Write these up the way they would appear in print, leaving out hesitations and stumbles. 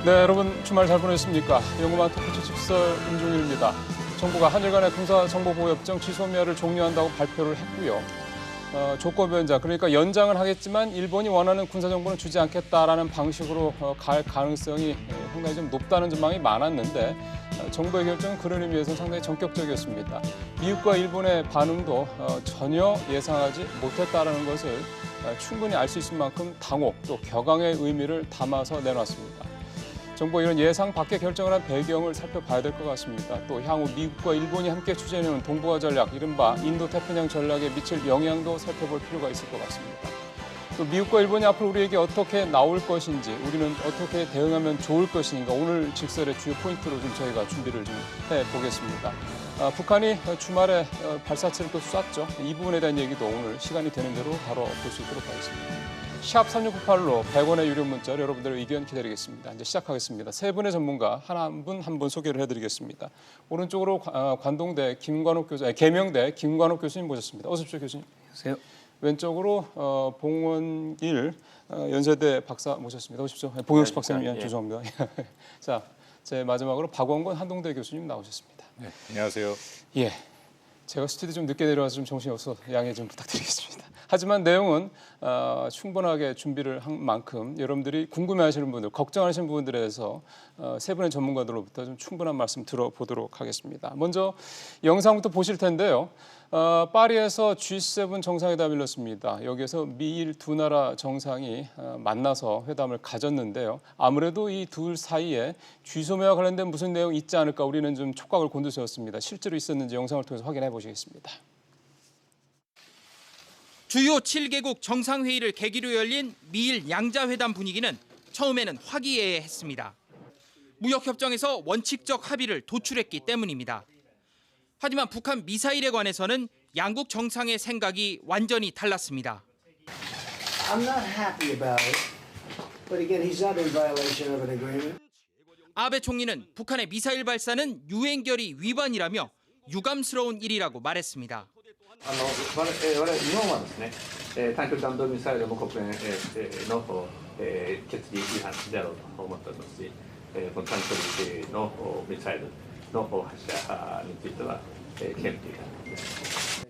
네, 여러분 주말 잘 보냈습니까? 영구만 토크쇼 직설 임종일입니다. 정부가 한일 간의 군사정보보호협정 지소미아를 종료한다고 발표를 했고요. 조건 변자, 그러니까 연장을 하겠지만 일본이 원하는 군사정보는 주지 않겠다라는 방식으로 갈 가능성이 상당히 좀 높다는 전망이 많았는데 정부의 결정은 그런 의미에서 상당히 전격적이었습니다. 미국과 일본의 반응도 전혀 예상하지 못했다라는 것을 충분히 알 수 있을 만큼 당혹 또 격앙의 의미를 담아서 내놨습니다. 정부가 이런 예상 밖의 결정을 한 배경을 살펴봐야 될 것 같습니다. 또 향후 미국과 일본이 함께 추진해온 동북아 전략, 이른바 인도태평양 전략에 미칠 영향도 살펴볼 필요가 있을 것 같습니다. 또 미국과 일본이 앞으로 우리에게 어떻게 나올 것인지, 우리는 어떻게 대응하면 좋을 것인가, 오늘 직설의 주요 포인트로 좀 저희가 준비를 좀 해보겠습니다. 북한이 주말에 발사체를 또 쐈죠. 이 부분에 대한 얘기도 오늘 시간이 되는 대로 바로 볼 수 있도록 하겠습니다. 샵 3698로 100원의 유료 문자로 여러분들의 의견 기다리겠습니다. 이제 시작하겠습니다. 세 분의 전문가 한 분 소개를 해드리겠습니다. 오른쪽으로 관동대 김관옥 교수, 계명대 김관옥 교수님 모셨습니다. 어서 오십시오, 교수님. 안녕하세요. 왼쪽으로 봉원일 연세대 박사 모셨습니다. 오십시오. 봉영식 박사님, 죄송합니다. 자, 제 마지막으로 박원권 한동대 교수님 나오셨습니다. 네, 안녕하세요. 예, 제가 스튜디오 좀 늦게 내려와서 좀 정신이 없어서 양해 좀 부탁드리겠습니다. 하지만 내용은 충분하게 준비를 한 만큼 여러분들이 궁금해하시는 분들, 걱정하시는 부분들에 대해서 세 분의 전문가들로부터 좀 충분한 말씀 들어보도록 하겠습니다. 먼저 영상부터 보실 텐데요. 파리에서 G7 정상회담이 열렸습니다. 여기에서 미일 두 나라 정상이 만나서 회담을 가졌는데요. 아무래도 이 둘 사이에 쥐소매와 관련된 무슨 내용이 있지 않을까 우리는 좀 촉각을 곤두세웠습니다. 실제로 있었는지 영상을 통해서 확인해 보시겠습니다. 주요 7개국 정상회의를 계기로 열린 미일 양자회담 분위기는 처음에는 화기애애했습니다. 무역협정에서 원칙적 합의를 도출했기 때문입니다. 하지만 북한 미사일에 관해서는 양국 정상의 생각이 완전히 달랐습니다. I'm not happy about it, but again, he's not in violation of an agreement. 아베 총리는 북한의 미사일 발사는 유엔결의 위반이라며 유감스러운 일이라고 말했습니다. 日本はですね、短距離弾道ミサイルも国連の決議違反であろうと思っておりますし、この短距離のミサイルの発射については憲法違反です。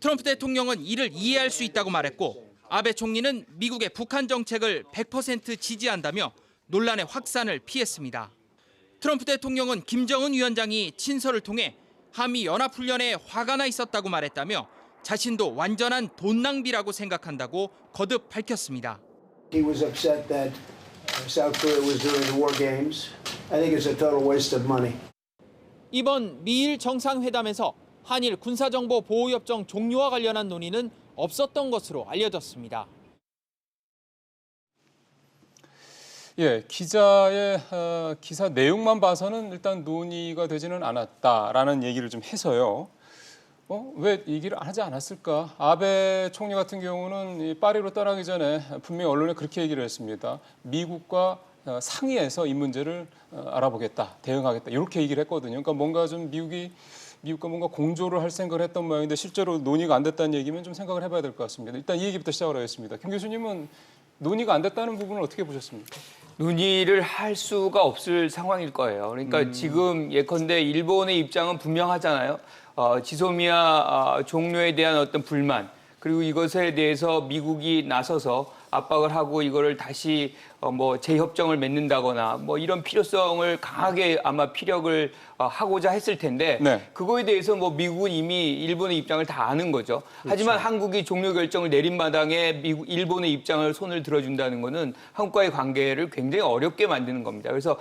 트럼프 대통령은 이를 이해할 수 있다고 말했고 아베 총리는 미국의 북한 정책을 100% 지지한다며 논란의 확산을 피했습니다. 트럼프 대통령은 김정은 위원장이 친서를 통해 한미 연합훈련에 화가 나 있었다고 말했다며 자신도 완전한 돈 낭비라고 생각한다고 거듭 밝혔습니다. He was upset that South Korea was doing the war games. I think it's a total waste of money. 이번 미일 정상회담에서 한일 군사정보 보호협정 종료와 관련한 논의는 없었던 것으로 알려졌습니다. 예, 기자의 기사 내용만 봐서는 일단 논의가 되지는 않았다라는 얘기를 좀 해서요. 왜 얘기를 하지 않았을까? 아베 총리 같은 경우는 이 파리로 떠나기 전에 분명히 언론에 그렇게 얘기를 했습니다. 미국과 상의해서 이 문제를 알아보겠다, 대응하겠다 이렇게 얘기를 했거든요. 그러니까 뭔가 좀 미국과 뭔가 공조를 할 생각을 했던 모양인데 실제로 논의가 안 됐다는 얘기면 좀 생각을 해봐야 될 것 같습니다. 일단 이 얘기부터 시작을 하겠습니다. 김 교수님은 논의가 안 됐다는 부분을 어떻게 보셨습니까? 논의를 할 수가 없을 상황일 거예요. 그러니까 지금 예컨대 일본의 입장은 분명하잖아요. 지소미아 종료에 대한 어떤 불만 그리고 이것에 대해서 미국이 나서서 압박을 하고 이거를 다시 재협정을 맺는다거나 이런 필요성을 강하게 아마 피력을 하고자 했을 텐데 네. 그거에 대해서 미국은 이미 일본의 입장을 다 아는 거죠. 그렇죠. 하지만 한국이 종료 결정을 내린 마당에 일본의 입장을 손을 들어준다는 거는 한국과의 관계를 굉장히 어렵게 만드는 겁니다. 그래서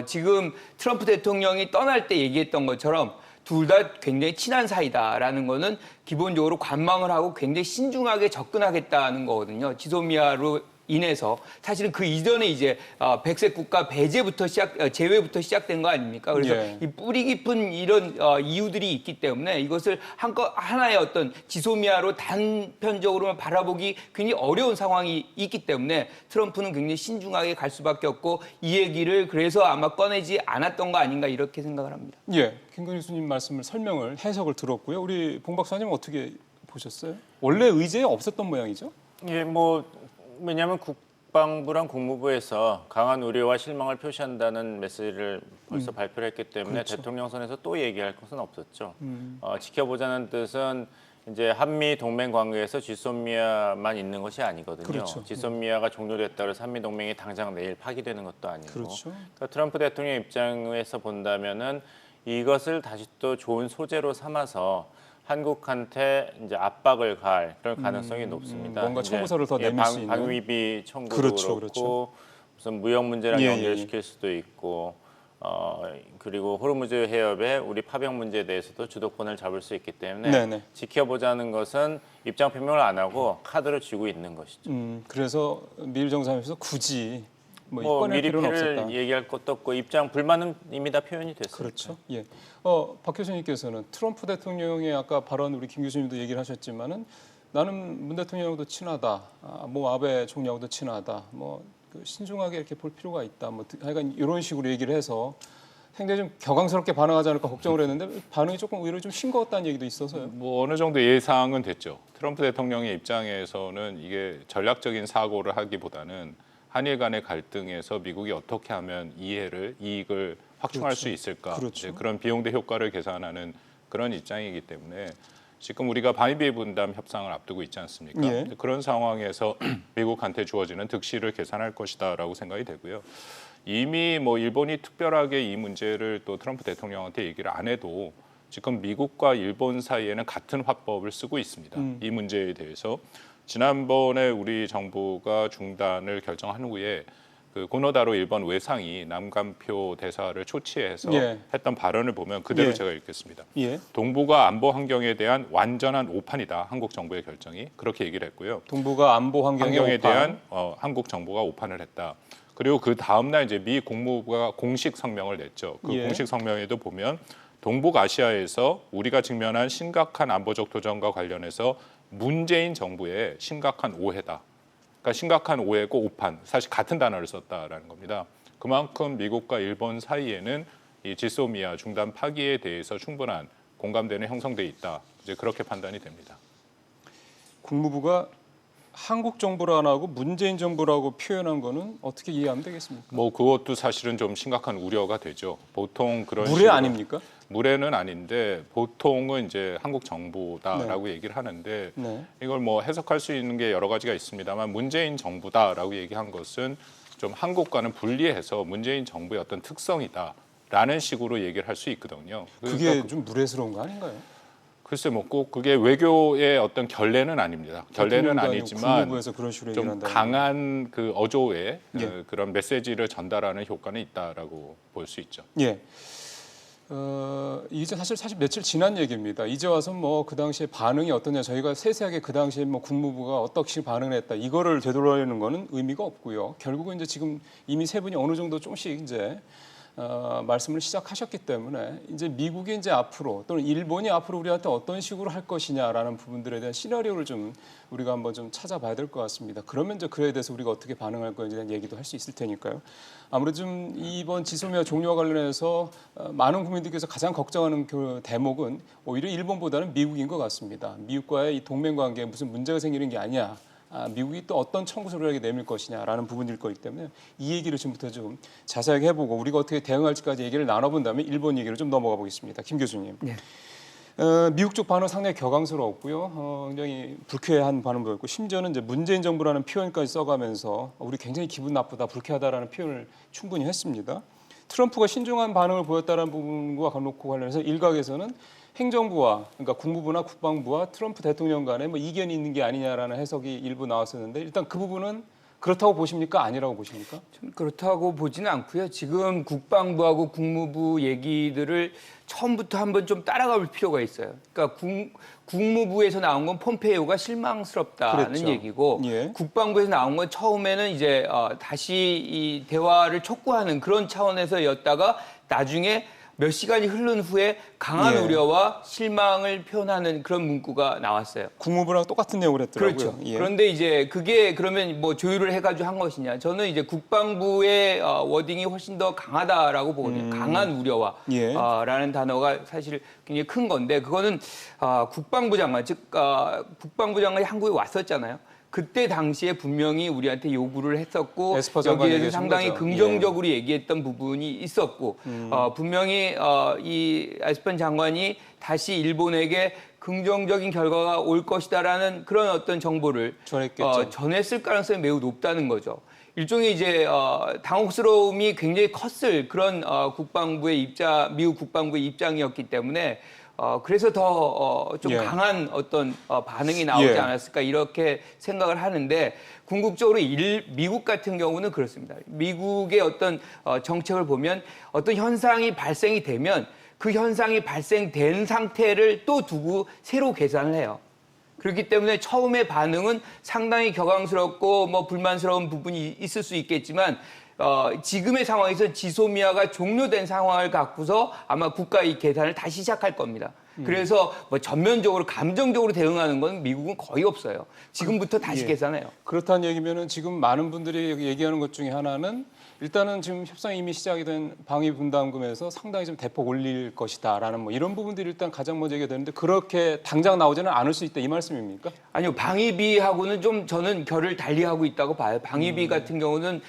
지금 트럼프 대통령이 떠날 때 얘기했던 것처럼 둘 다 굉장히 친한 사이다라는 거는 기본적으로 관망을 하고 굉장히 신중하게 접근하겠다는 거거든요. 지소미아로 인해서 사실은 그 이전에 이제 백색 국가 배제부터 제외부터 시작된 거 아닙니까? 그래서 예. 이 뿌리 깊은 이런 이유들이 있기 때문에 이것을 하나의 어떤 지소미아로 단편적으로만 바라보기 굉장히 어려운 상황이 있기 때문에 트럼프는 굉장히 신중하게 갈 수밖에 없고 이 얘기를 그래서 아마 꺼내지 않았던 거 아닌가 이렇게 생각을 합니다. 예, 김건희 교수님 말씀을 해석을 들었고요. 우리 봉 박사님 어떻게 보셨어요? 원래 의제에 없었던 모양이죠? 예, 왜냐하면 국방부랑 국무부에서 강한 우려와 실망을 표시한다는 메시지를 벌써 발표를 했기 때문에 그렇죠. 대통령 선에서 또 얘기할 것은 없었죠. 지켜보자는 뜻은 이제 한미 동맹 관계에서 지소미아만 있는 것이 아니거든요. 그렇죠. 지소미아가 종료됐다고 해서 한미 동맹이 당장 내일 파기되는 것도 아니고. 그렇죠. 그러니까 트럼프 대통령 입장에서 본다면은 이것을 다시 또 좋은 소재로 삼아서 한국한테 이제 압박을 가할 그런 가능성이 높습니다. 뭔가 이제 청구서를 더 내밀 수 있는. 방위비 청구도 그렇죠, 그렇고 그렇죠. 무슨 무역 문제랑 예, 연결시킬 수도 있고 그리고 호르무즈 해협의 우리 파병 문제에 대해서도 주도권을 잡을 수 있기 때문에 네네. 지켜보자는 것은 입장 표명을 안 하고 카드를 쥐고 있는 것이죠. 그래서 미일 정상회의에서 굳이 뭐 꺼낼 미리 필요는 패를 없었다. 얘기할 것도 없고 입장 불만은 이미 다 표현이 됐습니다. 그렇죠. 예. 박 교수님께서는 트럼프 대통령의 아까 발언 우리 김 교수님도 얘기를 하셨지만은 나는 문 대통령하고도 친하다. 뭐 아베 총리하고도 친하다. 그 신중하게 이렇게 볼 필요가 있다. 뭐 하여간 이런 식으로 얘기를 해서 굉장히 좀 격앙스럽게 반응하지 않을까 걱정을 했는데 반응이 조금 의외로 좀 싱거웠다는 얘기도 있어서요. 뭐 어느 정도 예상은 됐죠. 트럼프 대통령의 입장에서는 이게 전략적인 사고를 하기보다는 한일 간의 갈등에서 미국이 어떻게 하면 이익을 확충할 그렇죠. 수 있을까? 그렇죠. 이제 그런 비용 대 효과를 계산하는 그런 입장이기 때문에 지금 우리가 방위비 분담 협상을 앞두고 있지 않습니까? 예. 그런 상황에서 미국한테 주어지는 득실을 계산할 것이다라고 생각이 되고요. 이미 뭐 일본이 특별하게 이 문제를 또 트럼프 대통령한테 얘기를 안 해도 지금 미국과 일본 사이에는 같은 화법을 쓰고 있습니다. 이 문제에 대해서 지난번에 우리 정부가 중단을 결정한 후에 그 고노다로 일본 외상이 남간표 대사를 초치해서 예. 했던 발언을 보면 그대로 예. 제가 읽겠습니다. 예. 동북아 안보 환경에 대한 완전한 오판이다. 한국 정부의 결정이 그렇게 얘기를 했고요. 동북아 안보 환경에 환경에 오판. 대한 한국 정부가 오판을 했다. 그리고 그 다음 날 이제 미 국무부가 공식 성명을 냈죠. 그 예. 공식 성명에도 보면 동북아시아에서 우리가 직면한 심각한 안보적 도전과 관련해서 문재인 정부의 심각한 오해다. 그러니까 심각한 오해고 오판, 사실 같은 단어를 썼다라는 겁니다. 그만큼 미국과 일본 사이에는 이 지소미아 중단 파기에 대해서 충분한 공감대는 형성돼 있다. 이제 그렇게 판단이 됩니다. 국무부가 한국 정부라 안 하고 문재인 정부라고 표현한 거는 어떻게 이해하면 되겠습니까? 뭐 그것도 사실은 좀 심각한 우려가 되죠. 보통 그런 물의 식으로 아닙니까? 물에는 아닌데 보통은 이제 한국 정부다라고 얘기를 하는데 네. 이걸 뭐 해석할 수 있는 게 여러 가지가 있습니다만 문재인 정부다라고 얘기한 것은 좀 한국과는 분리해서 문재인 정부의 어떤 특성이다라는 식으로 얘기를 할 수 있거든요. 그게 그러니까 좀 무례스러운 거 아닌가요? 글쎄 뭐 꼭 그게 외교의 어떤 결례는 아닙니다. 결례는 대통령도 아니고 아니지만 국무부에서 그런 식으로 얘기를 좀 한다는 강한 그 어조의 예. 그런 메시지를 전달하는 효과는 있다라고 볼 수 있죠. 예. 이제 사실 며칠 지난 얘기입니다. 이제 와서 뭐 그 당시에 반응이 어떠냐 저희가 세세하게 그 당시에 뭐 국무부가 어떻게 반응을 했다 이거를 되돌아내는 거는 의미가 없고요. 결국은 이제 지금 이미 세 분이 어느 정도 조금씩 이제 말씀을 시작하셨기 때문에 이제 미국이 이제 앞으로 또는 일본이 앞으로 우리한테 어떤 식으로 할 것이냐라는 부분들에 대한 시나리오를 좀 우리가 한번 좀 찾아봐야 될 것 같습니다. 그러면 이제 그에 대해서 우리가 어떻게 반응할 건지에 대한 얘기도 할 수 있을 테니까요. 아무래도 좀 이번 지소미아 종료와 관련해서 많은 국민들께서 가장 걱정하는 그 대목은 오히려 일본보다는 미국인 것 같습니다. 미국과의 이 동맹 관계에 무슨 문제가 생기는 게 아니야. 미국이 또 어떤 청구서를 내밀 것이냐라는 부분일 거기 때문에 이 얘기를 지금부터 좀 자세하게 해보고 우리가 어떻게 대응할지까지 얘기를 나눠본 다음에 일본 얘기를 좀 넘어가 보겠습니다. 김 교수님. 네. 미국 쪽 반응 상당히 격앙스러웠고요. 굉장히 불쾌한 반응도 있고 심지어는 이제 문재인 정부라는 표현까지 써가면서 우리 굉장히 기분 나쁘다, 불쾌하다라는 표현을 충분히 했습니다. 트럼프가 신중한 반응을 보였다는 부분과 놓고 관련해서 일각에서는 행정부와 그러니까 국무부나 국방부와 트럼프 대통령 간에 뭐 이견이 있는 게 아니냐라는 해석이 일부 나왔었는데 일단 그 부분은 그렇다고 보십니까? 아니라고 보십니까? 좀 그렇다고 보지는 않고요. 지금 국방부하고 국무부 얘기들을 처음부터 한번 좀 따라가 볼 필요가 있어요. 그러니까 국무부에서 나온 건 폼페이오가 실망스럽다는 그랬죠. 얘기고 예. 국방부에서 나온 건 처음에는 이제 다시 이 대화를 촉구하는 그런 차원에서였다가 나중에 몇 시간이 흐른 후에 강한 예. 우려와 실망을 표현하는 그런 문구가 나왔어요. 국무부랑 똑같은 내용을 했더라고요. 그렇죠. 예. 그런데 이제 그게 그러면 뭐 조율을 해가지고 한 것이냐? 저는 이제 국방부의 워딩이 훨씬 더 강하다라고 보거든요. 강한 우려와 예. 라는 단어가 사실 굉장히 큰 건데 그거는 국방부 장관 즉 국방부 장관이 한국에 왔었잖아요. 그때 당시에 분명히 우리한테 요구를 했었고 에스퍼 장관 여기에서 얘기하신 상당히 거죠. 긍정적으로 얘기했던 부분이 있었고 분명히 이 에스퍼 장관이 다시 일본에게 긍정적인 결과가 올 것이다라는 그런 어떤 정보를 전했겠죠. 전했을 가능성이 매우 높다는 거죠. 일종의 이제 당혹스러움이 굉장히 컸을 그런 미국 국방부의 입장이었기 때문에 그래서 더 좀 예. 강한 어떤 반응이 나오지 예. 않았을까 이렇게 생각을 하는데 궁극적으로 미국 같은 경우는 그렇습니다. 미국의 어떤 정책을 보면 어떤 현상이 발생이 되면 그 현상이 발생된 상태를 또 두고 새로 계산을 해요. 그렇기 때문에 처음의 반응은 상당히 격앙스럽고 뭐 불만스러운 부분이 있을 수 있겠지만 지금의 상황에서 지소미아가 종료된 상황을 갖고서 아마 국가의 계산을 다시 시작할 겁니다. 그래서 뭐 전면적으로 감정적으로 대응하는 건 미국은 거의 없어요. 지금부터 다시 예. 계산해요. 그렇다는 얘기면은 지금 많은 분들이 얘기하는 것 중에 하나는 일단은 지금 협상이 이미 시작이 된 방위 분담금에서 상당히 좀 대폭 올릴 것이다라는 뭐 이런 부분들이 일단 가장 먼저 얘기가 되는데 그렇게 당장 나오지는 않을 수 있다 이 말씀입니까? 아니요, 방위비하고는 좀 저는 결을 달리하고 있다고 봐요. 방위비 같은 경우는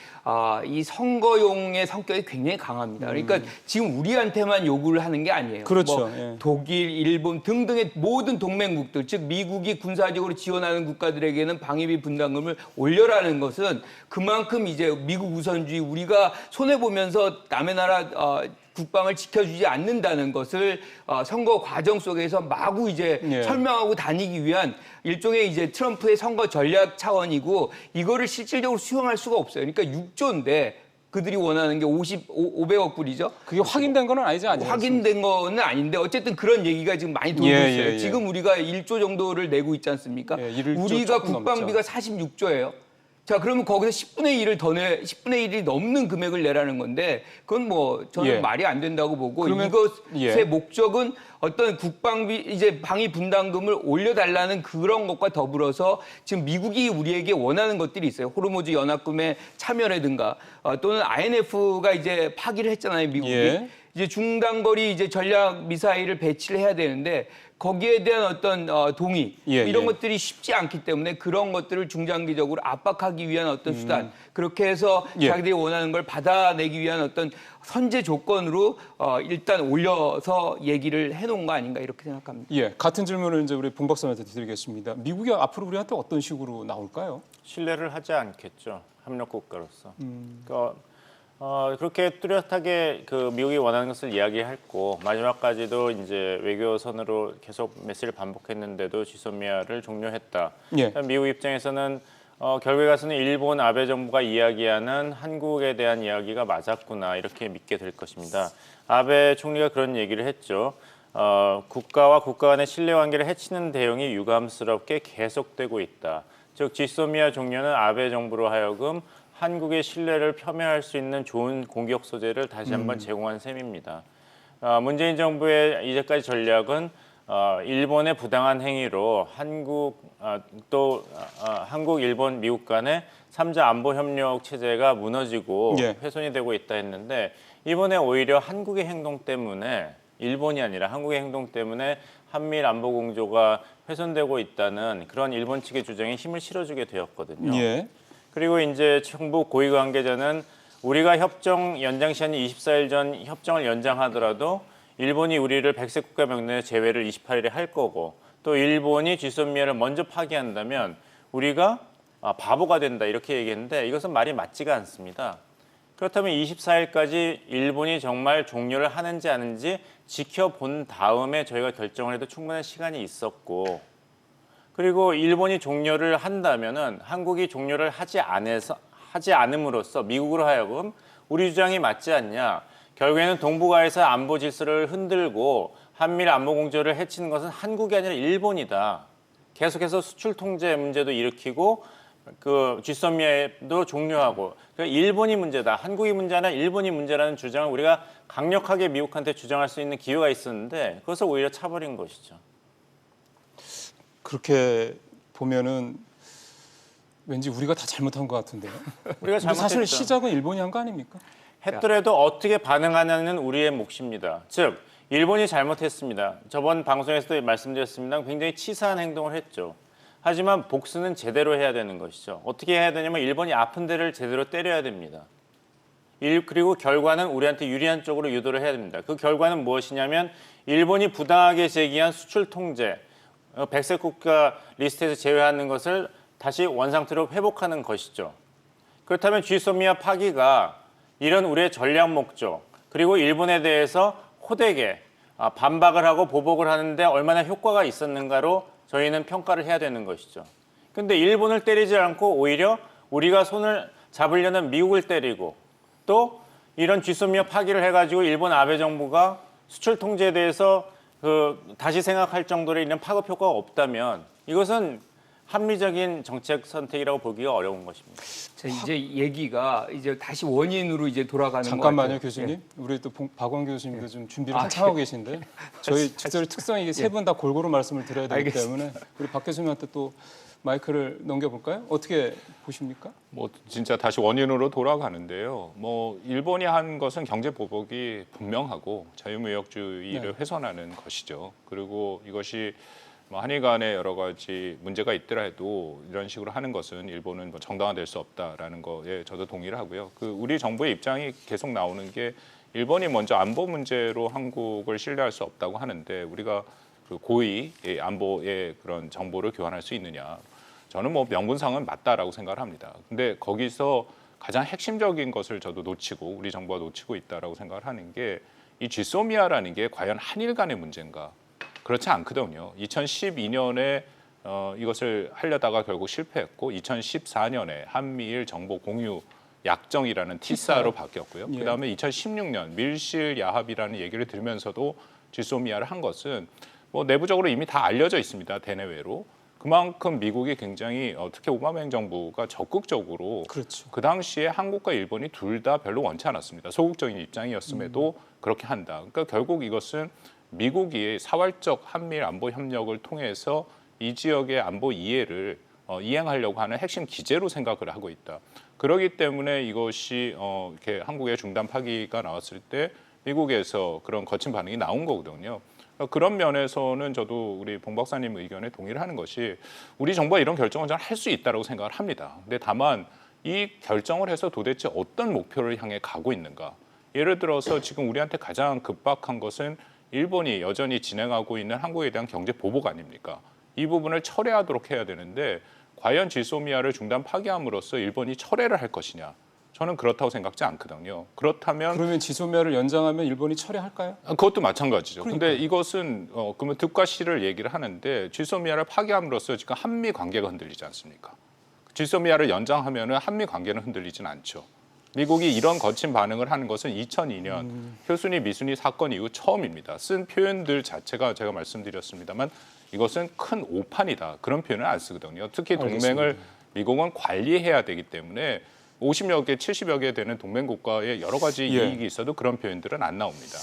이 선거용의 성격이 굉장히 강합니다. 그러니까 지금 우리한테만 요구를 하는 게 아니에요. 그렇죠. 뭐 예. 독일, 일본 등등의 모든 동맹국들, 즉 미국이 군사적으로 지원하는 국가들에게는 방위비 분담금을 올려라는 것은 그만큼 이제 미국 우선주의 우리가 손해 보면서 남의 나라 국방을 지켜주지 않는다는 것을 선거 과정 속에서 마구 이제 예. 설명하고 다니기 위한 일종의 이제 트럼프의 선거 전략 차원이고 이거를 실질적으로 수용할 수가 없어요. 그러니까 6조인데 그들이 원하는 게 500억 불이죠. 그게 확인된 건 아니지 않습니까? 확인된 거는 아닌데 어쨌든 그런 얘기가 지금 많이 돌고 예, 있어요. 예, 예. 지금 우리가 1조 정도를 내고 있지 않습니까? 예, 1조 우리가 조금 국방비가 46조예요. 자, 그러면 거기서 10분의 1이 넘는 금액을 내라는 건데 그건 뭐 저는 예. 말이 안 된다고 보고 그러면- 이것의 예. 목적은 어떤 국방비 이제 방위 분담금을 올려달라는 그런 것과 더불어서 지금 미국이 우리에게 원하는 것들이 있어요. 호르무즈 연합군의 참여라든가 또는 INF가 이제 파기를 했잖아요, 미국이. 예. 이제 중단거리 이제 전략 미사일을 배치를 해야 되는데 거기에 대한 어떤 동의 예, 이런 예. 것들이 쉽지 않기 때문에 그런 것들을 중장기적으로 압박하기 위한 어떤 수단 그렇게 해서 예. 자기들이 원하는 걸 받아내기 위한 어떤 선제 조건으로 일단 올려서 얘기를 해놓은 거 아닌가 이렇게 생각합니다. 예, 같은 질문을 이제 우리 봉 박사님한테 드리겠습니다. 미국이 앞으로 우리한테 어떤 식으로 나올까요? 신뢰를 하지 않겠죠. 협력 국가로서. 그러니까 그렇게 뚜렷하게 그 미국이 원하는 것을 이야기했고 마지막까지도 이제 외교선으로 계속 메시지를 반복했는데도 지소미아를 종료했다. 예. 미국 입장에서는 결국에 가서는 일본 아베 정부가 이야기하는 한국에 대한 이야기가 맞았구나 이렇게 믿게 될 것입니다. 아베 총리가 그런 얘기를 했죠. 국가와 국가 간의 신뢰관계를 해치는 대응이 유감스럽게 계속되고 있다. 즉 지소미아 종료는 아베 정부로 하여금 한국의 신뢰를 폄훼할 수 있는 좋은 공격 소재를 다시 한번 제공한 셈입니다. 문재인 정부의 이제까지 전략은 일본의 부당한 행위로 한국, 일본, 미국 간의 3자 안보 협력 체제가 무너지고 예. 훼손이 되고 있다 했는데 이번에 오히려 한국의 행동 때문에 일본이 아니라 한국의 행동 때문에 한미일 안보 공조가 훼손되고 있다는 그런 일본 측의 주장에 힘을 실어주게 되었거든요. 예. 그리고 이제 정부 고위 관계자는 우리가 협정 연장 시한이 24일 전 협정을 연장하더라도 일본이 우리를 백색 국가 명단에 제외를 28일에 할 거고 또 일본이 지소미아를 먼저 파기한다면 우리가 바보가 된다 이렇게 얘기했는데 이것은 말이 맞지가 않습니다. 그렇다면 24일까지 일본이 정말 종료를 하는지 아닌지 지켜본 다음에 저희가 결정을 해도 충분한 시간이 있었고 그리고 일본이 종료를 한다면은 한국이 종료를 하지 않음으로써 미국으로 하여금 우리 주장이 맞지 않냐. 결국에는 동북아에서 안보 질서를 흔들고 한미일 안보 공조를 해치는 것은 한국이 아니라 일본이다. 계속해서 수출 통제 문제도 일으키고 그 지소미아도 종료하고 그러니까 일본이 문제다. 한국이 문제 아니라 일본이 문제라는 주장을 우리가 강력하게 미국한테 주장할 수 있는 기회가 있었는데 그것을 오히려 차버린 것이죠. 그렇게 보면은 왠지 우리가 다 잘못한 것 같은데요. 우리가 근데 사실 잘못했죠. 시작은 일본이 한 거 아닙니까? 했더라도 어떻게 반응하냐는 우리의 몫입니다. 즉 일본이 잘못했습니다. 저번 방송에서도 말씀드렸습니다. 굉장히 치사한 행동을 했죠. 하지만 복수는 제대로 해야 되는 것이죠. 어떻게 해야 되냐면 일본이 아픈 데를 제대로 때려야 됩니다. 그리고 결과는 우리한테 유리한 쪽으로 유도를 해야 됩니다. 그 결과는 무엇이냐면 일본이 부당하게 제기한 수출 통제, 백색 국가 리스트에서 제외하는 것을 다시 원상태로 회복하는 것이죠. 그렇다면 지소미아 파기가 이런 우리의 전략 목적, 그리고 일본에 대해서 호되게 반박을 하고 보복을 하는데 얼마나 효과가 있었는가로 저희는 평가를 해야 되는 것이죠. 근데 일본을 때리지 않고 오히려 우리가 손을 잡으려는 미국을 때리고 또 이런 지소미아 파기를 해가지고 일본 아베 정부가 수출 통제에 대해서 다시 생각할 정도로 이런 파급 효과가 없다면 이것은 합리적인 정책 선택이라고 보기가 어려운 것입니다. 자, 이제 얘기가 이제 다시 원인으로 이제 돌아가는 것 잠깐만요, 같아요. 교수님. 예. 우리 또 박원 교수님도 좀 준비를 한참 하고 계신데 저희 직설의 특성이 이게 세 분 다 골고루 말씀을 드려야 되기 때문에 우리 박 교수님한테 또 마이크를 넘겨볼까요? 어떻게 보십니까? 뭐 진짜 다시 원인으로 돌아가는데요. 뭐 일본이 한 것은 경제 보복이 분명하고 자유무역주의를 훼손하는 것이죠. 그리고 이것이 뭐 한일 간에 여러 가지 문제가 있더라 해도 이런 식으로 하는 것은 일본은 뭐 정당화될 수 없다라는 거에 저도 동의를 하고요. 우리 정부의 입장이 계속 나오는 게 일본이 먼저 안보 문제로 한국을 신뢰할 수 없다고 하는데 우리가 그 고의 안보의 그런 정보를 교환할 수 있느냐? 저는 뭐 명분상은 맞다라고 생각을 합니다. 근데 거기서 가장 핵심적인 것을 저도 놓치고 우리 정부가 놓치고 있다라고 생각을 하는 게 이 지소미아라는 게 과연 한일 간의 문제인가? 그렇지 않거든요. 2012년에 이것을 하려다가 결국 실패했고 2014년에 한미일 정보 공유 약정이라는 티사로 바뀌었고요. 예. 그다음에 2016년 밀실 야합이라는 얘기를 들으면서도 지소미아를 한 것은 뭐 내부적으로 이미 다 알려져 있습니다. 대내외로. 그만큼 미국이 굉장히 특히 오바마 행정부가 적극적으로 그렇죠. 그 당시에 한국과 일본이 둘 다 별로 원치 않았습니다. 소극적인 입장이었음에도 그렇게 한다. 그러니까 결국 이것은 미국이 사활적 한미일 안보 협력을 통해서 이 지역의 안보 이해를 이행하려고 하는 핵심 기제로 생각을 하고 있다. 그렇기 때문에 이것이 이렇게 한국의 중단 파기가 나왔을 때 미국에서 그런 거친 반응이 나온 거거든요. 그런 면에서는 저도 우리 봉 박사님 의견에 동의를 하는 것이 우리 정부가 이런 결정을 저는 할 수 있다고 생각을 합니다. 근데 다만 이 결정을 해서 도대체 어떤 목표를 향해 가고 있는가? 예를 들어서 지금 우리한테 가장 급박한 것은 일본이 여전히 진행하고 있는 한국에 대한 경제 보복 아닙니까? 이 부분을 철회하도록 해야 되는데 과연 지소미아를 중단 파기함으로써 일본이 철회를 할 것이냐? 저는 그렇다고 생각지 않거든요. 그렇다면 그러면 지소미아를 연장하면 일본이 철회할까요? 그것도 마찬가지죠. 그러니까요. 근데 이것은 그러면 득과 실을 얘기를 하는데 지소미아를 파기함으로써 지금 한미 관계가 흔들리지 않습니까? 지소미아를 연장하면은 한미 관계는 흔들리진 않죠. 미국이 이런 거친 반응을 하는 것은 2002년 효순이 미순이 사건 이후 처음입니다. 쓴 표현들 자체가 제가 말씀드렸습니다만 이것은 큰 오판이다. 그런 표현을 안 쓰거든요. 특히 동맹을 알겠습니다. 미국은 관리해야 되기 때문에 50여 개, 70여 개 되는 동맹 국가에 여러 가지 예. 이익이 있어도 그런 표현들은 안 나옵니다.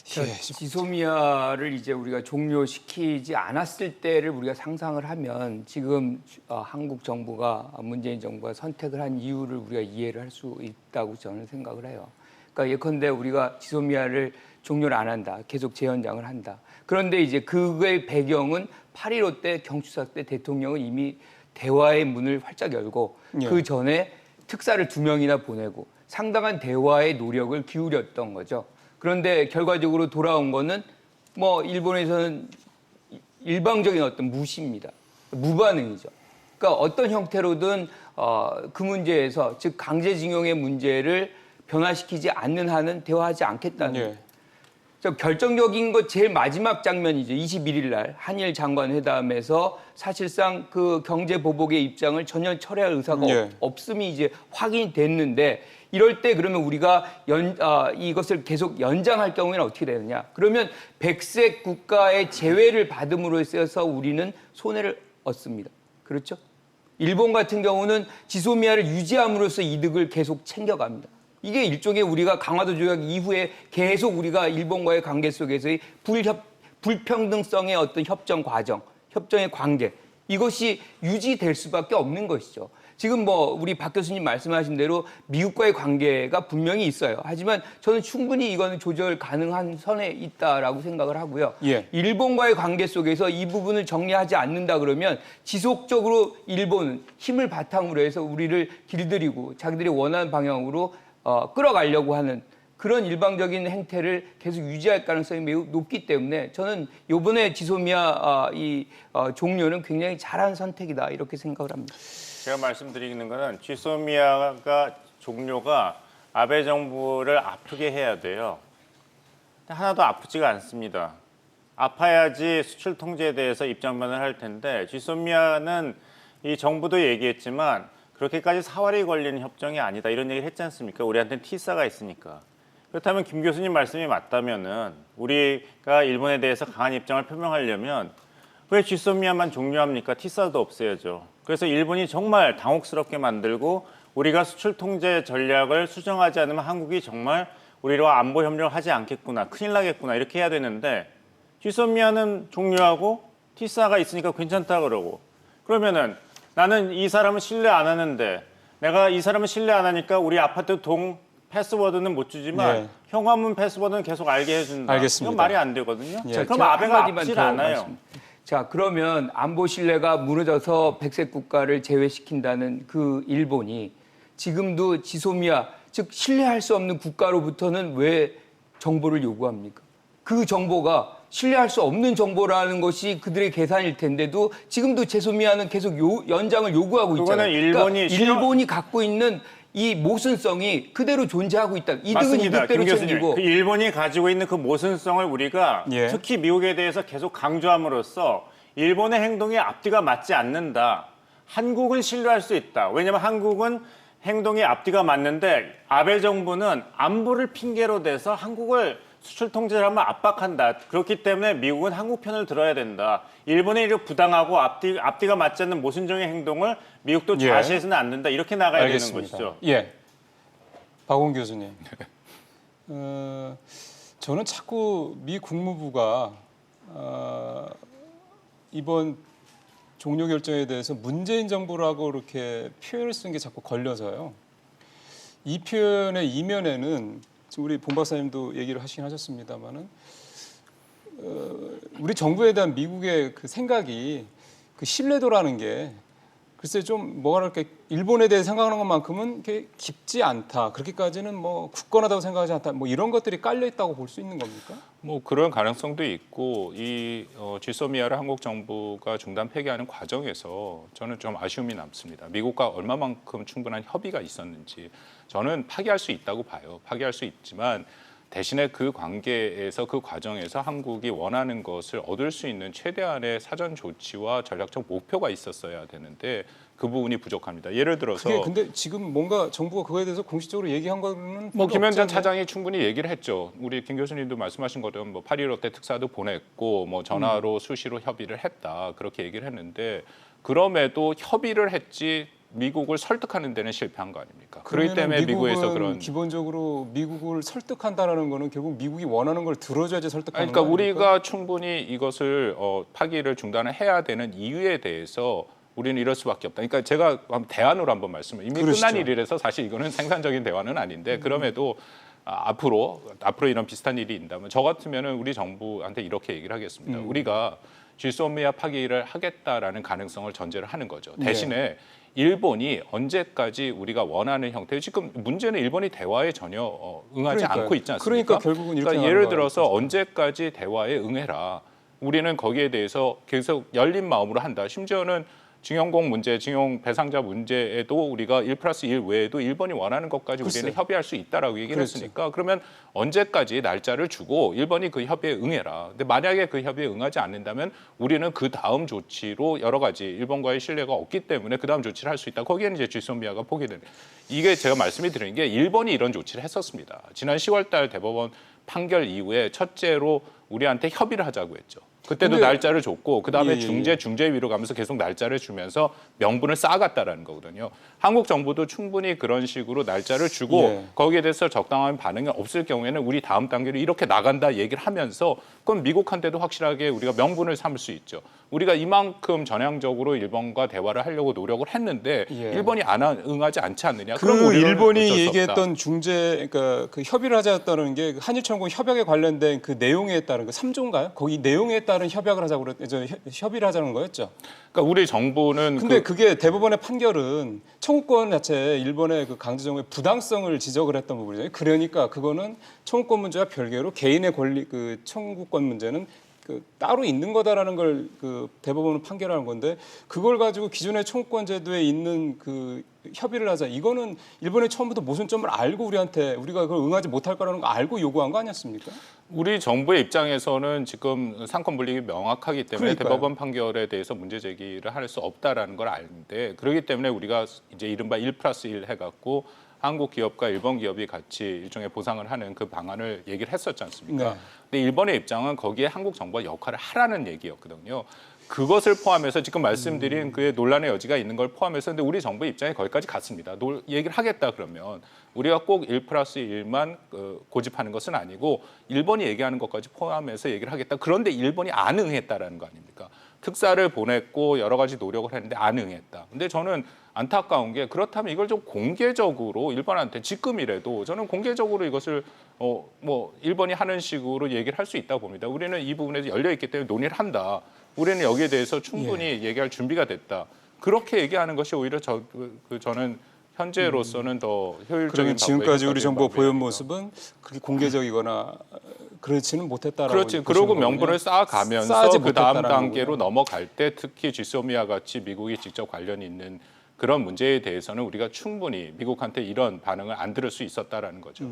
자, 지소미아를 이제 우리가 종료시키지 않았을 때를 우리가 상상을 하면 지금 한국 정부가 문재인 정부가 선택을 한 이유를 우리가 이해를 할 수 있다고 저는 생각을 해요. 그러니까 예컨대 우리가 지소미아를 종료를 안 한다, 계속 재연장을 한다. 그런데 이제 그의 배경은 8.15 때 경추사 때 대통령은 이미 대화의 문을 활짝 열고 예. 그 전에 특사를 2명이나 보내고 상당한 대화의 노력을 기울였던 거죠. 그런데 결과적으로 돌아온 거는 뭐 일본에서는 일방적인 어떤 무시입니다. 무반응이죠. 그러니까 어떤 형태로든 그 문제에서 즉 강제징용의 문제를 변화시키지 않는 한은 대화하지 않겠다는 예. 결정적인 것 제일 마지막 장면이죠. 21일 날 한일 장관회담에서 사실상 그 경제 보복의 입장을 전혀 철회할 의사가 예. 없음이 이제 확인이 됐는데 이럴 때 그러면 우리가 이것을 계속 연장할 경우에는 어떻게 되느냐? 그러면 백색 국가의 제외를 받음으로 있어서 우리는 손해를 얻습니다. 그렇죠? 일본 같은 경우는 지소미아를 유지함으로써 이득을 계속 챙겨갑니다. 이게 일종의 우리가 강화도 조약 이후에 계속 우리가 일본과의 관계 속에서의 불평등성의 어떤 협정 과정, 협정의 관계 이것이 유지될 수밖에 없는 것이죠. 지금 뭐 우리 박 교수님 말씀하신 대로 미국과의 관계가 분명히 있어요. 하지만 저는 충분히 이거는 조절 가능한 선에 있다라고 생각을 하고요. 예. 일본과의 관계 속에서 이 부분을 정리하지 않는다 그러면 지속적으로 일본은 힘을 바탕으로 해서 우리를 길들이고 자기들이 원하는 방향으로 끌어가려고 하는 그런 일방적인 행태를 계속 유지할 가능성이 매우 높기 때문에 저는 이번에 지소미아 종료는 굉장히 잘한 선택이다 이렇게 생각을 합니다. 제가 말씀드리는 거는 지소미아가 종료가 아베 정부를 아프게 해야 돼요. 하나도 아프지가 않습니다. 아파야지 수출 통제에 대해서 입장만을 할 텐데 지소미아는 이 정부도 얘기했지만 그렇게까지 사활이 걸리는 협정이 아니다 이런 얘기를 했지 않습니까? 우리한테는 티사가 있으니까. 그렇다면 김 교수님 말씀이 맞다면은 우리가 일본에 대해서 강한 입장을 표명하려면 왜 지소미아만 종료합니까? 티사도 없애야죠. 그래서 일본이 정말 당혹스럽게 만들고 우리가 수출 통제 전략을 수정하지 않으면 한국이 정말 우리와 안보 협력을 하지 않겠구나, 큰일 나겠구나 이렇게 해야 되는데 지소미아는 종료하고 티사가 있으니까 괜찮다 그러고 그러면은 나는 이 사람은 신뢰 안 하는데 내가 이 사람은 신뢰 안 하니까 우리 아파트 동 패스워드는 못 주지만 예. 현관문 패스워드는 계속 알게 해준다. 알겠습니다. 이건 말이 안 되거든요. 예. 그럼 제가 아베가 한마디만 아프질 더 않아요. 말씀- 자, 그러면 안보 신뢰가 무너져서 백색 국가를 제외시킨다는 그 일본이 지금도 지소미아, 즉 신뢰할 수 없는 국가로부터는 왜 정보를 요구합니까? 그 정보가 신뢰할 수 없는 정보라는 것이 그들의 계산일 텐데도 지금도 지소미아는 계속 연장을 요구하고 있잖아요. 그거는 일본이 일본이 갖고 있는 이 모순성이 그대로 존재하고 있다. 이득은 맞습니다. 이득대로 김 교수님. 챙기고 그 일본이 가지고 있는 그 모순성을 우리가 예. 특히 미국에 대해서 계속 강조함으로써 일본의 행동이 앞뒤가 맞지 않는다. 한국은 신뢰할 수 있다. 왜냐하면 한국은 행동이 앞뒤가 맞는데 아베 정부는 안보를 핑계로 대서 한국을 수출 통제를 하면 압박한다. 그렇기 때문에 미국은 한국 편을 들어야 된다. 일본의 이렇게 부당하고 앞뒤가 맞지 않는 모순적인 행동을 미국도 예. 좌시해서는 안 된다. 이렇게 나가야 알겠습니다. 되는 것이죠. 예, 박원 교수님. 저는 자꾸 미 국무부가 이번 종료 결정에 대해서 문재인 정부라고 이렇게 표현을 쓴 게 자꾸 걸려서요. 이 표현의 이면에는 지금 우리 본 박사님도 얘기를 하시긴 하셨습니다만은 우리 정부에 대한 미국의 그 생각이 그 신뢰도라는 게 글쎄 좀 뭐가 그럴까 일본에 대해 생각하는 것만큼은 깊지 않다. 그렇게까지는 뭐 굳건하다고 생각하지 않다. 뭐 이런 것들이 깔려 있다고 볼 수 있는 겁니까? 뭐 그런 가능성도 있고 이 지소미아를 한국 정부가 중단 폐기하는 과정에서 저는 좀 아쉬움이 남습니다. 미국과 얼마만큼 충분한 협의가 있었는지 저는 파기할 수 있다고 봐요. 파기할 수 있지만 대신에 그 관계에서 그 과정에서 한국이 원하는 것을 얻을 수 있는 최대한의 사전 조치와 전략적 목표가 있었어야 되는데 그 부분이 부족합니다. 예를 들어서 그게 근데 지금 뭔가 정부가 그거에 대해서 공식적으로 얘기한 거는 뭐 별로 김현장 없지 않나요? 차장이 충분히 얘기를 했죠. 우리 김 교수님도 말씀하신 것처럼 뭐 8.15 때 특사도 보냈고 뭐 전화로 수시로 협의를 했다 그렇게 얘기를 했는데 그럼에도 협의를 했지 미국을 설득하는 데는 실패한 거 아닙니까? 그렇기 때문에 미국에서 그런 기본적으로 미국을 설득한다라는 거는 결국 미국이 원하는 걸 들어줘야지 설득하는 그러니까 거 아닙니까? 우리가 충분히 이것을 파기를 중단을 해야 되는 이유에 대해서 우리는 이럴 수밖에 없다. 그러니까 제가 대안으로 한번 말씀을 이미 그러시죠. 끝난 일이라서 사실 이거는 생산적인 대화는 아닌데 그럼에도 앞으로 이런 비슷한 일이 있다면 저 같으면은 우리 정부한테 이렇게 얘기를 하겠습니다. 우리가 지소미아 파기를 하겠다라는 가능성을 전제를 하는 거죠. 대신에 일본이 언제까지 우리가 원하는 형태 지금 문제는 일본이 대화에 전혀 응하지 그러니까요. 않고 있지 않습니까? 그러니까 결국은 이렇게 그러니까 나가는 예를 거예요. 들어서 언제까지 대화에 응해라. 우리는 거기에 대해서 계속 열린 마음으로 한다. 심지어는 징용공 문제, 징용 배상자 문제에도 우리가 1+1 외에도 일본이 원하는 것까지 우리는 글쎄요. 협의할 수 있다라고 얘기를 그렇죠. 했으니까 그러면 언제까지 날짜를 주고 일본이 그 협의에 응해라. 근데 만약에 그 협의에 응하지 않는다면 우리는 그 다음 조치로 여러 가지 일본과의 신뢰가 없기 때문에 그 다음 조치를 할 수 있다. 거기에는 이제 지소미아가 포기되는. 이게 제가 말씀이 드리는 게 일본이 이런 조치를 했었습니다. 지난 10월달 대법원 판결 이후에 첫째로 우리한테 협의를 하자고 했죠. 그때도 근데- 날짜를 줬고 그다음에 예, 예. 중재 위로 가면서 계속 날짜를 주면서 명분을 쌓아갔다라는 거거든요. 한국 정부도 충분히 그런 식으로 날짜를 주고 예. 거기에 대해서 적당한 반응이 없을 경우에는 우리 다음 단계로 이렇게 나간다 얘기를 하면서 그건 미국한테도 확실하게 우리가 명분을 삼을 수 있죠. 우리가 이만큼 전향적으로 일본과 대화를 하려고 노력을 했는데 예. 일본이 응하지 않지 않느냐. 그 그럼 우리는 어쩔 일본이 수 얘기했던 중재, 그러니까 그 협의를 하자였다는 게 한일천공 협약에 관련된 그 내용에 따른 그 3조인가요? 거기 내용에 따른 협약을 하자고 협의를 하자는 거였죠. 그러니까 우리 정부는 근데 그게 대법원의 판결은 청구권 자체에 일본의 그 강제정부의 부당성을 지적을 했던 부분이잖아요. 그러니까 그거는 청구권 문제와 별개로 개인의 권리, 그 청구권 문제는 그 따로 있는 거다라는 걸 그 대법원은 판결하는 건데 그걸 가지고 기존의 청구권 제도에 있는 그 협의를 하자. 이거는 일본이 처음부터 모순점을 알고 우리가 그걸 응하지 못할 거라는 거 알고 요구한 거 아니었습니까? 우리 정부의 입장에서는 지금 상권 분립이 명확하기 때문에 그러니까요. 대법원 판결에 대해서 문제 제기를 할 수 없다라는 걸 아는데 그렇기 때문에 우리가 이제 이른바 1+1 해갖고 한국 기업과 일본 기업이 같이 일종의 보상을 하는 그 방안을 얘기를 했었지 않습니까? 네. 근데 일본의 입장은 거기에 한국 정부가 역할을 하라는 얘기였거든요. 그것을 포함해서 지금 말씀드린 그의 논란의 여지가 있는 걸 포함해서 근데 우리 정부의 입장이 거기까지 갔습니다. 얘기를 하겠다 그러면 우리가 꼭 1+1만 고집하는 것은 아니고 일본이 얘기하는 것까지 포함해서 얘기를 하겠다. 그런데 일본이 안 응했다라는 거 아닙니까? 특사를 보냈고 여러 가지 노력을 했는데 안 응했다. 근데 저는 안타까운 게 그렇다면 이걸 좀 공개적으로 일본한테 지금이라도 저는 공개적으로 이것을 뭐 일본이 하는 식으로 얘기를 할 수 있다고 봅니다. 우리는 이 부분에서 열려 있기 때문에 논의를 한다. 우리는 여기에 대해서 충분히 얘기할 준비가 됐다. 그렇게 얘기하는 것이 오히려 저는 현재로서는 더 효율적인 그러면 지금까지 우리 방법이 정부가 보여온 방법이라고 모습은 그렇게 공개적이거나 그렇지는 못했다라고. 그렇지. 그러고 명분을 쌓아가면서 쌓지 그 다음 못했다라는 단계로 거군요. 넘어갈 때 특히 지소미아 같이 미국이 직접 관련이 있는 그런 문제에 대해서는 우리가 충분히 미국한테 이런 반응을 안 들을 수 있었다라는 거죠.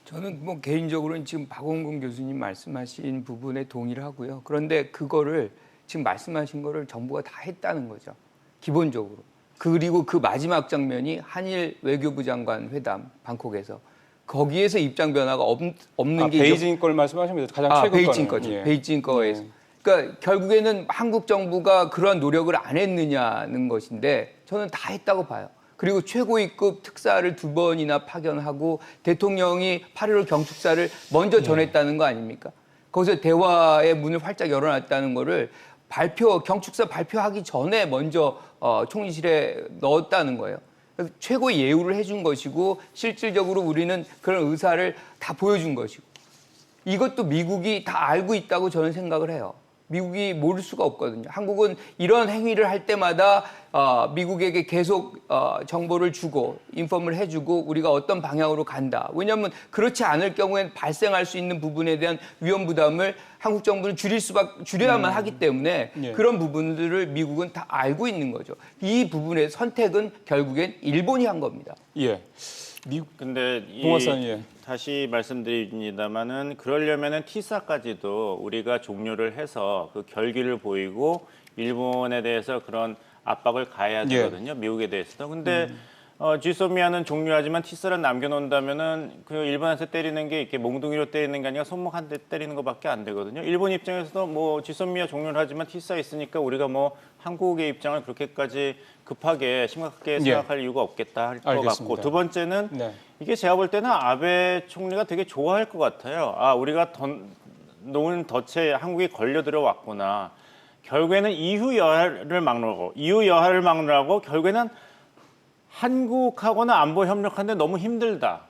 저는 뭐 개인적으로는 지금 박원근 교수님 말씀하신 부분에 동의를 하고요. 그런데 그거를 지금 말씀하신 거를 정부가 다 했다는 거죠. 기본적으로. 그리고 그 마지막 장면이 한일 외교부 장관 회담 방콕에서 거기에서 입장 변화가 없는 게 베이징 걸 말씀하시면 가장 최근 베이징 거는. 거죠. 예. 베이징 거에서. 그러니까 결국에는 한국 정부가 그러한 노력을 안 했느냐는 것인데 저는 다 했다고 봐요. 그리고 최고위급 특사를 2번이나 파견하고 대통령이 8.15 경축사를 먼저 전했다는 거 아닙니까? 거기서 대화의 문을 활짝 열어놨다는 거를 경축사 발표하기 전에 먼저 총리실에 넣었다는 거예요. 그래서 최고의 예우를 해준 것이고 실질적으로 우리는 그런 의사를 다 보여준 것이고 이것도 미국이 다 알고 있다고 저는 생각을 해요. 미국이 모를 수가 없거든요. 한국은 이런 행위를 할 때마다 미국에게 계속 정보를 주고 인폼을 해주고 우리가 어떤 방향으로 간다. 왜냐하면 그렇지 않을 경우엔 발생할 수 있는 부분에 대한 위험 부담을 한국 정부는 줄여야만 하기 때문에 예. 그런 부분들을 미국은 다 알고 있는 거죠. 이 부분의 선택은 결국엔 일본이 한 겁니다. 예. 근데 봉화사님, 예. 다시 말씀드립니다만은 그러려면은 티사까지도 우리가 종료를 해서 그 결기를 보이고 일본에 대해서 그런 압박을 가해야 되거든요. 미국에 대해서도. 근데 지소미아는 종료하지만 티사를 남겨놓는다면은 그 일본한테 때리는 게 이렇게 몽둥이로 때리는 게 아니라 손목 한 대 때리는 것밖에 안 되거든요. 일본 입장에서도 뭐 지소미아 종료를 하지만 티사 있으니까 우리가 뭐 한국의 입장을 그렇게까지 급하게 심각하게 생각할 이유가 없겠다 할 것 같고 두 번째는 네. 이게 제가 볼 때는 아베 총리가 되게 좋아할 것 같아요. 아, 우리가 놓은 덫에 한국이 걸려 들어왔구나. 결국에는 이후 여하를 막느라고 결국에는 한국하고는 안보 협력하는데 너무 힘들다.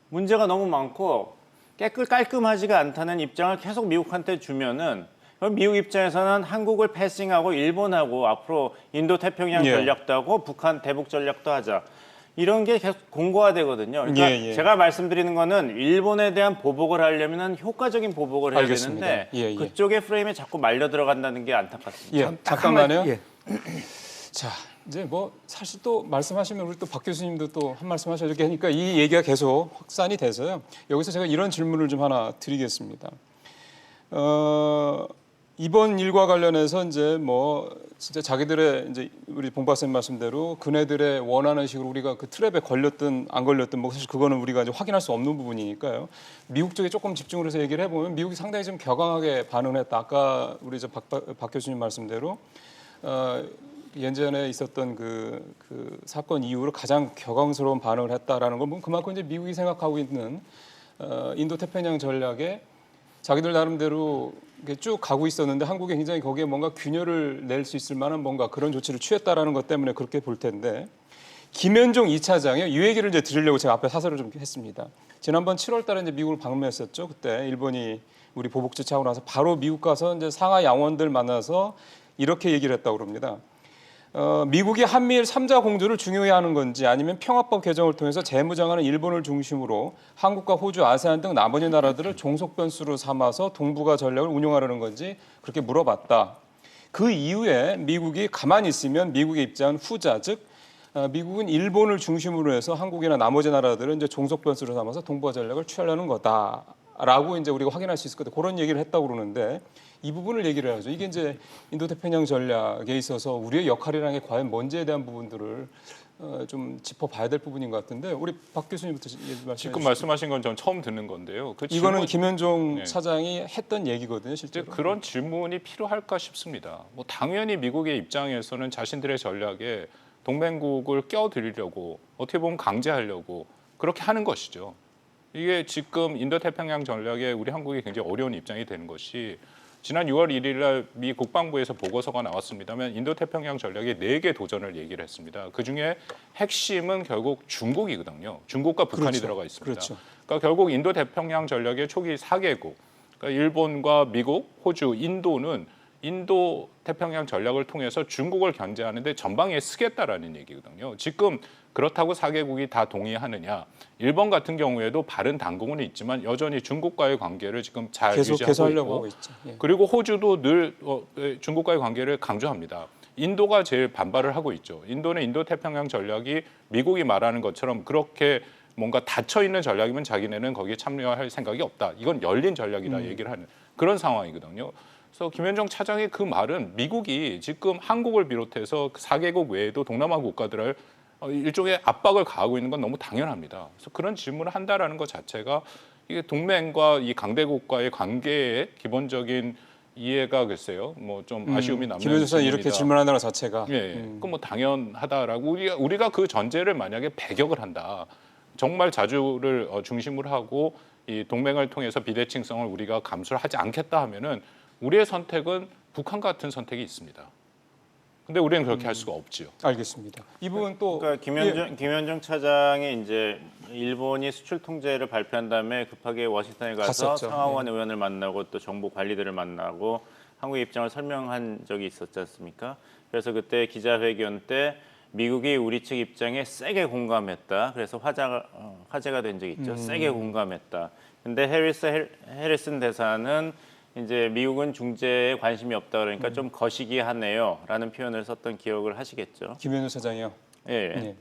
문제가 너무 많고 깔끔하지가 않다는 입장을 계속 미국한테 주면은 그럼 미국 입장에서는 한국을 패싱하고 일본하고 앞으로 인도 태평양 전략도 하고 북한 대북 전략도 하자. 이런 게 계속 공고화되거든요. 그러니까 제가 말씀드리는 거는 일본에 대한 보복을 하려면 효과적인 보복을 해야 알겠습니다. 되는데 그쪽의 프레임에 자꾸 말려 들어간다는 게 안타깝습니다. 예, 잠깐만요. 예. 자, 이제 뭐 사실 또 말씀하시면 우리 또 박 교수님도 또 한 말씀 하셔야 되니까 이 얘기가 계속 확산이 돼서요. 여기서 제가 이런 질문을 좀 하나 드리겠습니다. 이번 일과 관련해서 이제 뭐 진짜 자기들의 이제 우리 봉 박사님 말씀대로 그네들의 원하는 식으로 우리가 그 트랩에 걸렸든 안 걸렸든 뭐 사실 그거는 우리가 이제 확인할 수 없는 부분이니까요. 미국 쪽에 조금 집중을 해서 얘기를 해보면 미국이 상당히 좀 격앙하게 반응을 했다. 아까 우리 이제 박 교수님 말씀대로 예전에 있었던 그 사건 이후로 가장 격앙스러운 반응을 했다라는 건 그만큼 이제 미국이 생각하고 있는 인도 태평양 전략의 자기들 나름대로 이렇게 쭉 가고 있었는데 한국이 굉장히 거기에 뭔가 균열을 낼 수 있을 만한 뭔가 그런 조치를 취했다라는 것 때문에 그렇게 볼 텐데 김현종 2차장이 이 얘기를 이제 드리려고 제가 앞에 사설을 좀 했습니다. 지난번 7월달에 이제 미국을 방문했었죠. 그때 일본이 우리 보복 조치하고 나서 바로 미국 가서 이제 상하 양원들 만나서 이렇게 얘기를 했다고 그럽니다. 미국이 한미일 3자 공조를 중요해하는 건지 아니면 평화법 개정을 통해서 재무장하는 일본을 중심으로 한국과 호주, 아세안 등 나머지 나라들을 종속 변수로 삼아서 동북아 전략을 운용하려는 건지 그렇게 물어봤다. 그 이후에 미국이 가만히 있으면 미국의 입장은 후자, 즉 미국은 일본을 중심으로 해서 한국이나 나머지 나라들은 이제 종속 변수로 삼아서 동북아 전략을 취하려는 거다라고 이제 우리가 확인할 수 있을 것 같아요. 그런 얘기를 했다고 그러는데 이 부분을 얘기를 해야죠. 이게 이제 인도태평양 전략에 있어서 우리의 역할이라는 게 과연 뭔지에 대한 부분들을 좀 짚어봐야 될 부분인 것 같은데 우리 박 교수님부터 말씀해 지금 주시죠. 말씀하신 건 전 처음 듣는 건데요. 그 이거는 질문- 김현종 네. 차장이 했던 얘기거든요, 이제 실제로. 그런 질문이 필요할까 싶습니다. 뭐 당연히 미국의 입장에서는 자신들의 전략에 동맹국을 껴들이려고 어떻게 보면 강제하려고 그렇게 하는 것이죠. 이게 지금 인도태평양 전략에 우리 한국이 굉장히 어려운 입장이 되는 것이 지난 6월 1일 날 미 국방부에서 보고서가 나왔습니다만 인도태평양 전략에 4개 도전을 얘기를 했습니다. 그중에 핵심은 결국 중국이거든요. 중국과 북한이 그렇죠. 들어가 있습니다. 그렇죠. 그러니까 결국 인도태평양 전략의 초기 4개국, 그러니까 일본과 미국, 호주, 인도는 인도 태평양 전략을 통해서 중국을 견제하는데 전방에 쓰겠다라는 얘기거든요. 지금 그렇다고 4개국이 다 동의하느냐? 일본 같은 경우에도 바른 당국은 있지만 여전히 중국과의 관계를 지금 잘 계속 유지하고 하려고 있고 하고 있죠. 예. 그리고 호주도 늘 중국과의 관계를 강조합니다. 인도가 제일 반발을 하고 있죠. 인도는 인도태평양 전략이 미국이 말하는 것처럼 그렇게 뭔가 닫혀 있는 전략이면 자기네는 거기에 참여할 생각이 없다. 이건 열린 전략이다 얘기를 하는 그런 상황이거든요. 그래서 김현정 차장의 그 말은 미국이 지금 한국을 비롯해서 4개국 외에도 동남아 국가들을 일종의 압박을 가하고 있는 건 너무 당연합니다. 그래서 그런 질문을 한다라는 것 자체가 이게 동맹과 이 강대국과의 관계의 기본적인 이해가 글쎄요, 뭐 좀 아쉬움이 남는 김현종 차장이 이렇게 질문이다. 질문한다는 것 자체가 예, 그건 뭐 당연하다라고 우리가 그 전제를 만약에 배격을 한다. 정말 자주를 중심으로 하고 이 동맹을 통해서 비대칭성을 우리가 감수를 하지 않겠다 하면은 우리의 선택은 북한 같은 선택이 있습니다. 근데 우리는 그렇게 할 수가 없지요. 알겠습니다. 이 부분 또 그러니까 김현정 차장이 이제 일본이 수출 통제를 발표한 다음에 급하게 워싱턴에 가서 갔었죠. 상하원 의원을 만나고 또 정부 관리들을 만나고 한국의 입장을 설명한 적이 있었지 않습니까? 그래서 그때 기자회견 때 미국이 우리 측 입장에 세게 공감했다. 그래서 화제가 된 적이 있죠. 세게 공감했다. 근데 해리슨 대사는 이제 미국은 중재에 관심이 없다 그러니까 좀 거시기하네요라는 표현을 썼던 기억을 하시겠죠. 김현종 차장이요. 예. 네.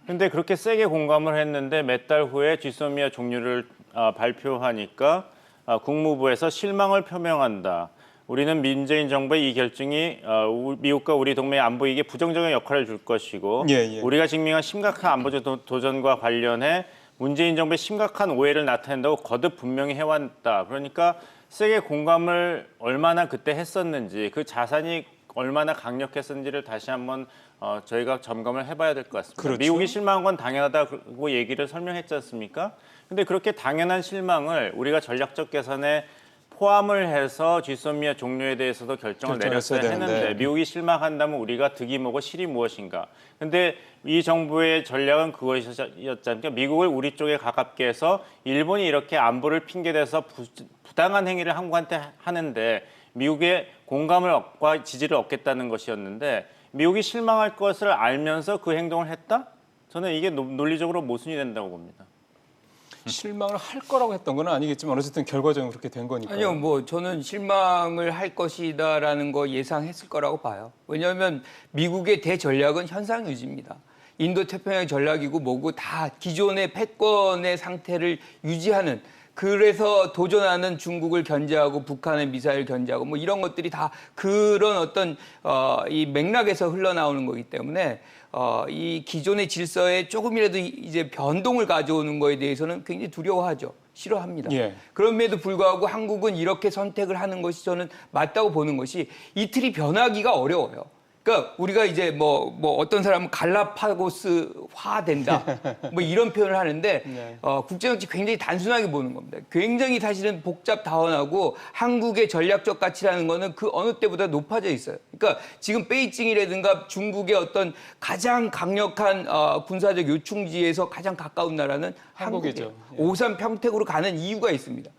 근데 그렇게 세게 공감을 했는데 몇 달 후에 지소미아 종료를 발표하니까 국무부에서 실망을 표명한다. 우리는 문재인 정부의 이 결정이 미국과 우리 동맹의 안보이익에 부정적인 역할을 줄 것이고 예. 우리가 직면한 심각한 안보적 도전과 관련해 문재인 정부의 심각한 오해를 나타낸다고 거듭 분명히 해왔다. 그러니까 세계 공감을 얼마나 그때 했었는지 그 자산이 얼마나 강력했었는지를 다시 한번 저희가 점검을 해봐야 될 것 같습니다. 그렇죠. 미국이 실망한 건 당연하다고 얘기를 설명했지 않습니까? 근데 그렇게 당연한 실망을 우리가 전략적 계산에 포함을 해서 지소미아 종료에 대해서도 결정을 내렸어야 되는데. 했는데 미국이 실망한다면 우리가 득이 뭐고 실이 무엇인가. 근데 이 정부의 전략은 그것이었지 않습니까? 미국을 우리 쪽에 가깝게 해서 일본이 이렇게 안보를 핑계대서 부당한 행위를 한국한테 하는데 미국의 공감과 지지를 얻겠다는 것이었는데 미국이 실망할 것을 알면서 그 행동을 했다? 저는 이게 논리적으로 모순이 된다고 봅니다. 실망을 할 거라고 했던 건 아니겠지만 어쨌든 결과적으로 그렇게 된 거니까요. 아니요, 뭐 저는 실망을 할 것이다라는 거 예상했을 거라고 봐요. 왜냐하면 미국의 대전략은 현상 유지입니다. 인도 태평양 전략이고 뭐고 다 기존의 패권의 상태를 유지하는. 그래서 도전하는 중국을 견제하고 북한의 미사일 견제하고 뭐 이런 것들이 다 그런 어떤 이 맥락에서 흘러나오는 거기 때문에 이 기존의 질서에 조금이라도 이제 변동을 가져오는 거에 대해서는 굉장히 두려워하죠. 싫어합니다. 예. 그럼에도 불구하고 한국은 이렇게 선택을 하는 것이 저는 맞다고 보는 것이 이 틀이 변하기가 어려워요. 그러니까 우리가 이제 뭐 어떤 사람은 갈라파고스화 된다 뭐 이런 표현을 하는데 네. 국제정치 굉장히 단순하게 보는 겁니다. 굉장히 사실은 복잡다원하고 한국의 전략적 가치라는 거는 그 어느 때보다 높아져 있어요. 그러니까 지금 베이징이라든가 중국의 어떤 가장 강력한 군사적 요충지에서 가장 가까운 나라는 한국이죠. 한국이에요. 예. 오산 평택으로 가는 이유가 있습니다.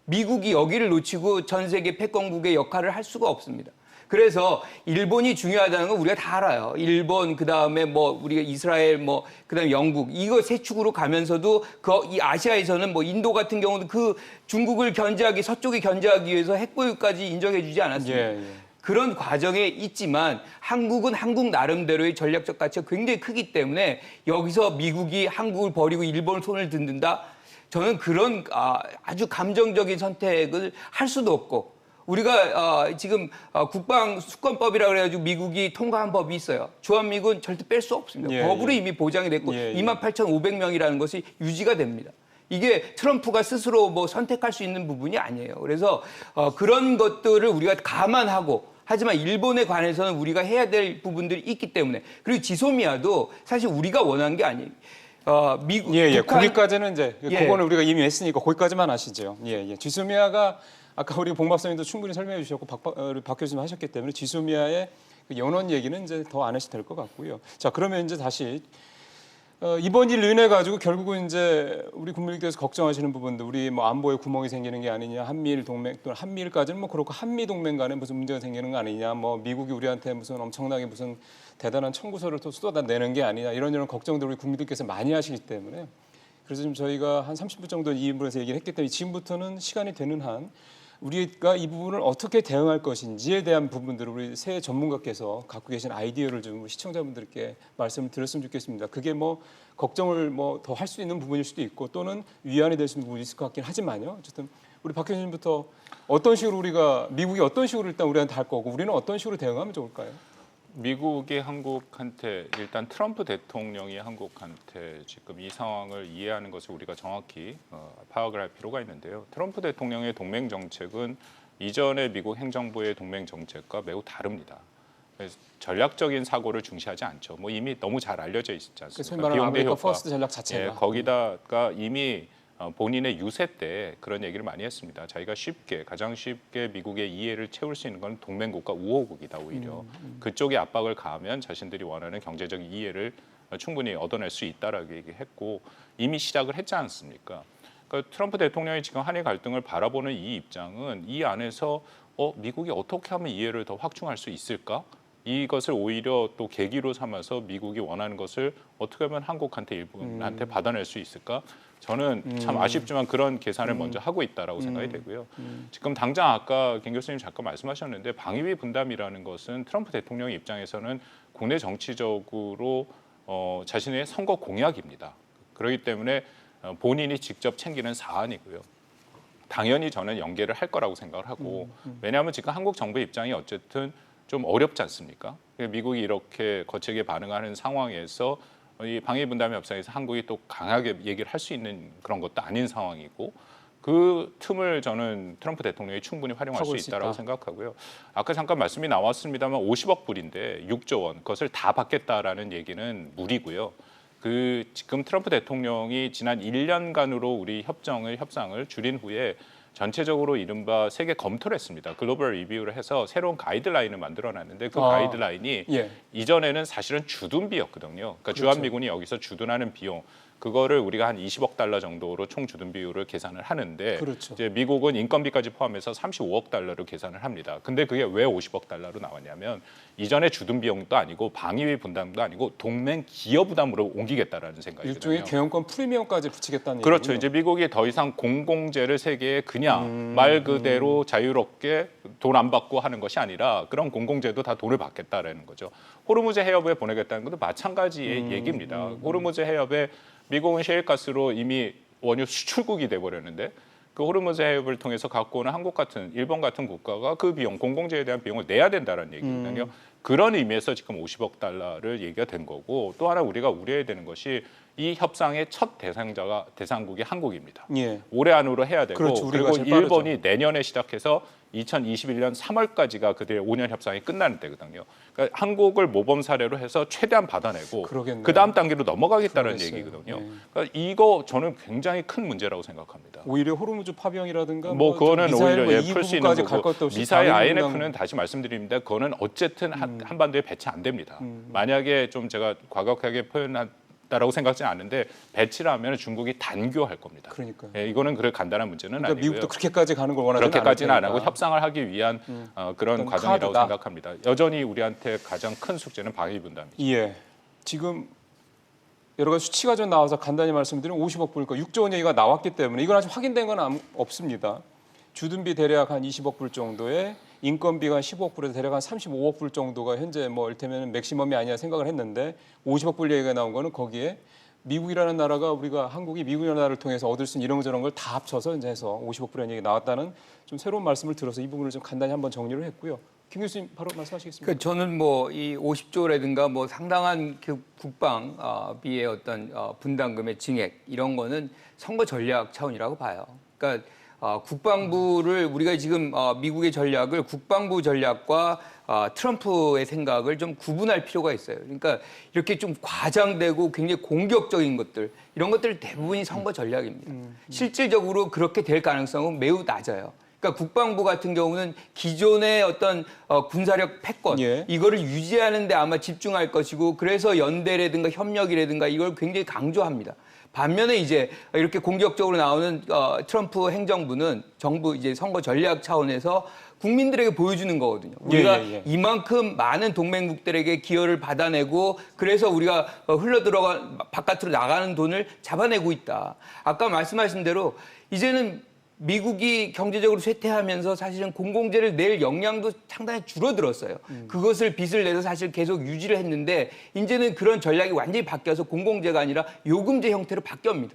미국이 여기를 놓치고 전 세계 패권국의 역할을 할 수가 없습니다. 그래서 일본이 중요하다는 건 우리가 다 알아요. 일본, 그다음에 뭐 우리가 이스라엘, 뭐 그다음에 영국 이거 세 축으로 가면서도 이 아시아에서는 뭐 인도 같은 경우도 그 중국을 견제하기 서쪽에 견제하기 위해서 핵보유까지 인정해주지 않았습니다. 예, 예. 그런 과정에 있지만 한국은 한국 나름대로의 전략적 가치가 굉장히 크기 때문에 여기서 미국이 한국을 버리고 일본을 손을 든다. 저는 그런 아주 감정적인 선택을 할 수도 없고 우리가 지금 국방 수권법이라고 그래가지고 미국이 통과한 법이 있어요. 주한미군 절대 뺄 수 없습니다. 예, 법으로 예. 이미 보장이 됐고 예, 예. 28,500명이라는 것이 유지가 됩니다. 이게 트럼프가 스스로 뭐 선택할 수 있는 부분이 아니에요. 그래서 그런 것들을 우리가 감안하고 하지만 일본에 관해서는 우리가 해야 될 부분들이 있기 때문에 그리고 지소미아도 사실 우리가 원한 게 아니에요. 미국, 예. 북한, 거기까지는 이제 예. 그거는 우리가 이미 했으니까 거기까지만 아시죠. 예. 지소미아가 아까 우리 봉 박사님도 충분히 설명해 주셨고 박 교수님 하셨기 때문에 지소미아의 그 연원 얘기는 이제 더 안 하셔도 될 것 같고요. 자, 그러면 이제 다시 이번 일 인해 가지고 결국은 이제 우리 국민들께서 걱정하시는 부분도 우리 뭐 안보에 구멍이 생기는 게 아니냐, 한미일 동맹 또는 한미일까지는 뭐 그렇고 한미 동맹 간에 무슨 문제가 생기는 거 아니냐, 뭐 미국이 우리한테 무슨 엄청나게 무슨 대단한 청구서를 또 쏟아내는 게 아니냐 이런 걱정들 우리 국민들께서 많이 하시기 때문에 그래서 지금 저희가 한 30분 정도 이 부분에서 얘기를 했기 때문에 지금부터는 시간이 되는 한 우리가 이 부분을 어떻게 대응할 것인지에 대한 부분들을 우리 새 전문가께서 갖고 계신 아이디어를 좀 시청자분들께 말씀을 드렸으면 좋겠습니다. 그게 뭐 걱정을 뭐 더 할 수 있는 부분일 수도 있고 또는 위안이 될 수 있는 부분이 있을 것 같긴 하지만요. 어쨌든 우리 박 교수님부터 어떤 식으로 우리가 미국이 어떤 식으로 일단 우리한테 할 거고 우리는 어떤 식으로 대응하면 좋을까요? 미국이 한국한테 일단 트럼프 대통령이 한국한테 지금 이 상황을 이해하는 것을 우리가 정확히 파악을 할 필요가 있는데요. 트럼프 대통령의 동맹 정책은 이전의 미국 행정부의 동맹 정책과 매우 다릅니다. 그래서 전략적인 사고를 중시하지 않죠. 뭐 이미 너무 잘 알려져 있지 않습니까? 소위 말하는 아메리카 퍼스트 전략 자체가. 예, 거기다가 이미 본인의 유세 때 그런 얘기를 많이 했습니다. 자기가 가장 쉽게 미국의 이해를 채울 수 있는 건 동맹국가 우호국이다 오히려. 그쪽에 압박을 가하면 자신들이 원하는 경제적 이해를 충분히 얻어낼 수 있다라고 얘기했고 이미 시작을 했지 않습니까? 그러니까 트럼프 대통령이 지금 한일 갈등을 바라보는 이 입장은 이 안에서 미국이 어떻게 하면 이해를 더 확충할 수 있을까? 이것을 오히려 또 계기로 삼아서 미국이 원하는 것을 어떻게 하면 한국한테 일본한테 받아낼 수 있을까? 저는 참 아쉽지만 그런 계산을 먼저 하고 있다라고 생각이 되고요. 지금 당장 아까 김 교수님 잠깐 말씀하셨는데 방위비 분담이라는 것은 트럼프 대통령 입장에서는 국내 정치적으로 자신의 선거 공약입니다. 그렇기 때문에 본인이 직접 챙기는 사안이고요. 당연히 저는 연계를 할 거라고 생각을 하고 왜냐하면 지금 한국 정부 입장이 어쨌든 좀 어렵지 않습니까? 미국이 이렇게 거칠게 반응하는 상황에서 이 방위 분담 협상에서 한국이 또 강하게 얘기를 할 수 있는 그런 것도 아닌 상황이고 그 틈을 저는 트럼프 대통령이 충분히 활용할 수 있다고 생각하고요. 아까 잠깐 말씀이 나왔습니다만 50억 불인데 6조 원 그것을 다 받겠다라는 얘기는 무리고요. 지금 트럼프 대통령이 지난 1년간으로 우리 협상을 줄인 후에 전체적으로 이른바 세계 검토를 했습니다. 글로벌 리뷰를 해서 새로운 가이드라인을 만들어놨는데 그 가이드라인이 이전에는 사실은 주둔비였거든요. 그러니까 주한미군이 여기서 주둔하는 비용 그거를 우리가 한 20억 달러 정도로 총 주둔 비율을 계산을 하는데 그렇죠. 이제 미국은 인건비까지 포함해서 35억 달러를 계산을 합니다. 근데 그게 왜 50억 달러로 나왔냐면 이전에 주둔 비용도 아니고 방위비 분담도 아니고 동맹 기여 부담으로 옮기겠다라는 생각이거든요. 일종의 경영권 프리미엄까지 붙이겠다는 그렇죠. 얘기군요. 이제 미국이 더 이상 공공재를 세계에 그냥 말 그대로 자유롭게 돈 안 받고 하는 것이 아니라 그런 공공재도 다 돈을 받겠다라는 거죠. 호르무즈 해협에 보내겠다는 것도 마찬가지의 얘기입니다. 호르무즈 해협에 미국은 셰일가스로 이미 원유 수출국이 돼버렸는데 그 호르무즈 해협을 통해서 갖고 오는 한국 같은 일본 같은 국가가 그 비용 공공재에 대한 비용을 내야 된다는 얘기거든요. 그런 의미에서 지금 50억 달러를 얘기가 된 거고 또 하나 우리가 우려해야 되는 것이 이 협상의 첫 대상국이 한국입니다. 예. 올해 안으로 해야 되고 그렇죠, 우리가 그리고 제일 빠르죠. 일본이 내년에 시작해서 2021년 3월까지가 그들의 5년 협상이 끝나는 때거든요. 그러니까 한국을 모범 사례로 해서 최대한 받아내고 그러겠네요. 그 다음 단계로 넘어가겠다는 그러겠어요. 얘기거든요. 네. 그러니까 이거 저는 굉장히 큰 문제라고 생각합니다. 오히려 호르무즈 파병이라든가 뭐 그거는 미사일 오히려 이 풀 수 있는 부분까지 갈 거고 것도 없이 미사일 당일 INF는 다시 말씀드립니다. 그거는 어쨌든 한반도에 배치 안 됩니다. 만약에 좀 제가 과격하게 표현한다라고 생각하지 않는데 배치를 하면 중국이 단교할 겁니다. 그러니까요. 예, 이거는 그렇게 간단한 문제는 그러니까 아니고요. 미국도 그렇게까지 가는 걸 원하지 그렇게까지는 안 않을 하고 테니까. 협상을 하기 위한 그런 어떤 과정이라고 카드다. 생각합니다. 여전히 우리한테 가장 큰 숙제는 방위 분담입니다. 예. 지금 여러 가지 수치가 좀 나와서 간단히 말씀드리면 50억 불, 그러니까 6조 원 얘기가 나왔기 때문에 이건 아직 확인된 건 없습니다. 주둔비 대략 한 20억 불 정도에 인건비가 한 15억 불에서 대략 한 35억 불 정도가 현재 뭐 이를테면 맥시멈이 아니냐 생각을 했는데 50억 불 얘기가 나온 거는 거기에 미국이라는 나라가 우리가 한국이 미국이라는 나라를 통해서 얻을 수 있는 이런저런 걸 다 합쳐서 이제 해서 50억 불이라는 얘기 나왔다는 좀 새로운 말씀을 들어서 이 부분을 좀 간단히 한번 정리를 했고요. 김 교수님 바로 말씀하시겠습니다. 그러니까 저는 뭐 이 50조라든가 뭐 상당한 그 국방비의 어떤 분담금의 증액 이런 거는 선거 전략 차원이라고 봐요. 그러니까 국방부를 우리가 지금 미국의 전략을 국방부 전략과 트럼프의 생각을 좀 구분할 필요가 있어요. 그러니까 이렇게 좀 과장되고 굉장히 공격적인 것들 이런 것들 대부분이 선거 전략입니다. 실질적으로 그렇게 될 가능성은 매우 낮아요. 그러니까 국방부 같은 경우는 기존의 어떤 군사력 패권 예. 이거를 유지하는 데 아마 집중할 것이고 그래서 연대라든가 협력이라든가 이걸 굉장히 강조합니다. 반면에 이제 이렇게 공격적으로 나오는 트럼프 행정부는 정부 이제 선거 전략 차원에서 국민들에게 보여주는 거거든요. 우리가 이만큼 많은 동맹국들에게 기여를 받아내고 그래서 우리가 흘러들어가 바깥으로 나가는 돈을 잡아내고 있다. 아까 말씀하신 대로 이제는 미국이 경제적으로 쇠퇴하면서 사실은 공공재를 낼 역량도 상당히 줄어들었어요. 그것을 빚을 내서 사실 계속 유지를 했는데 이제는 그런 전략이 완전히 바뀌어서 공공재가 아니라 요금제 형태로 바뀝니다.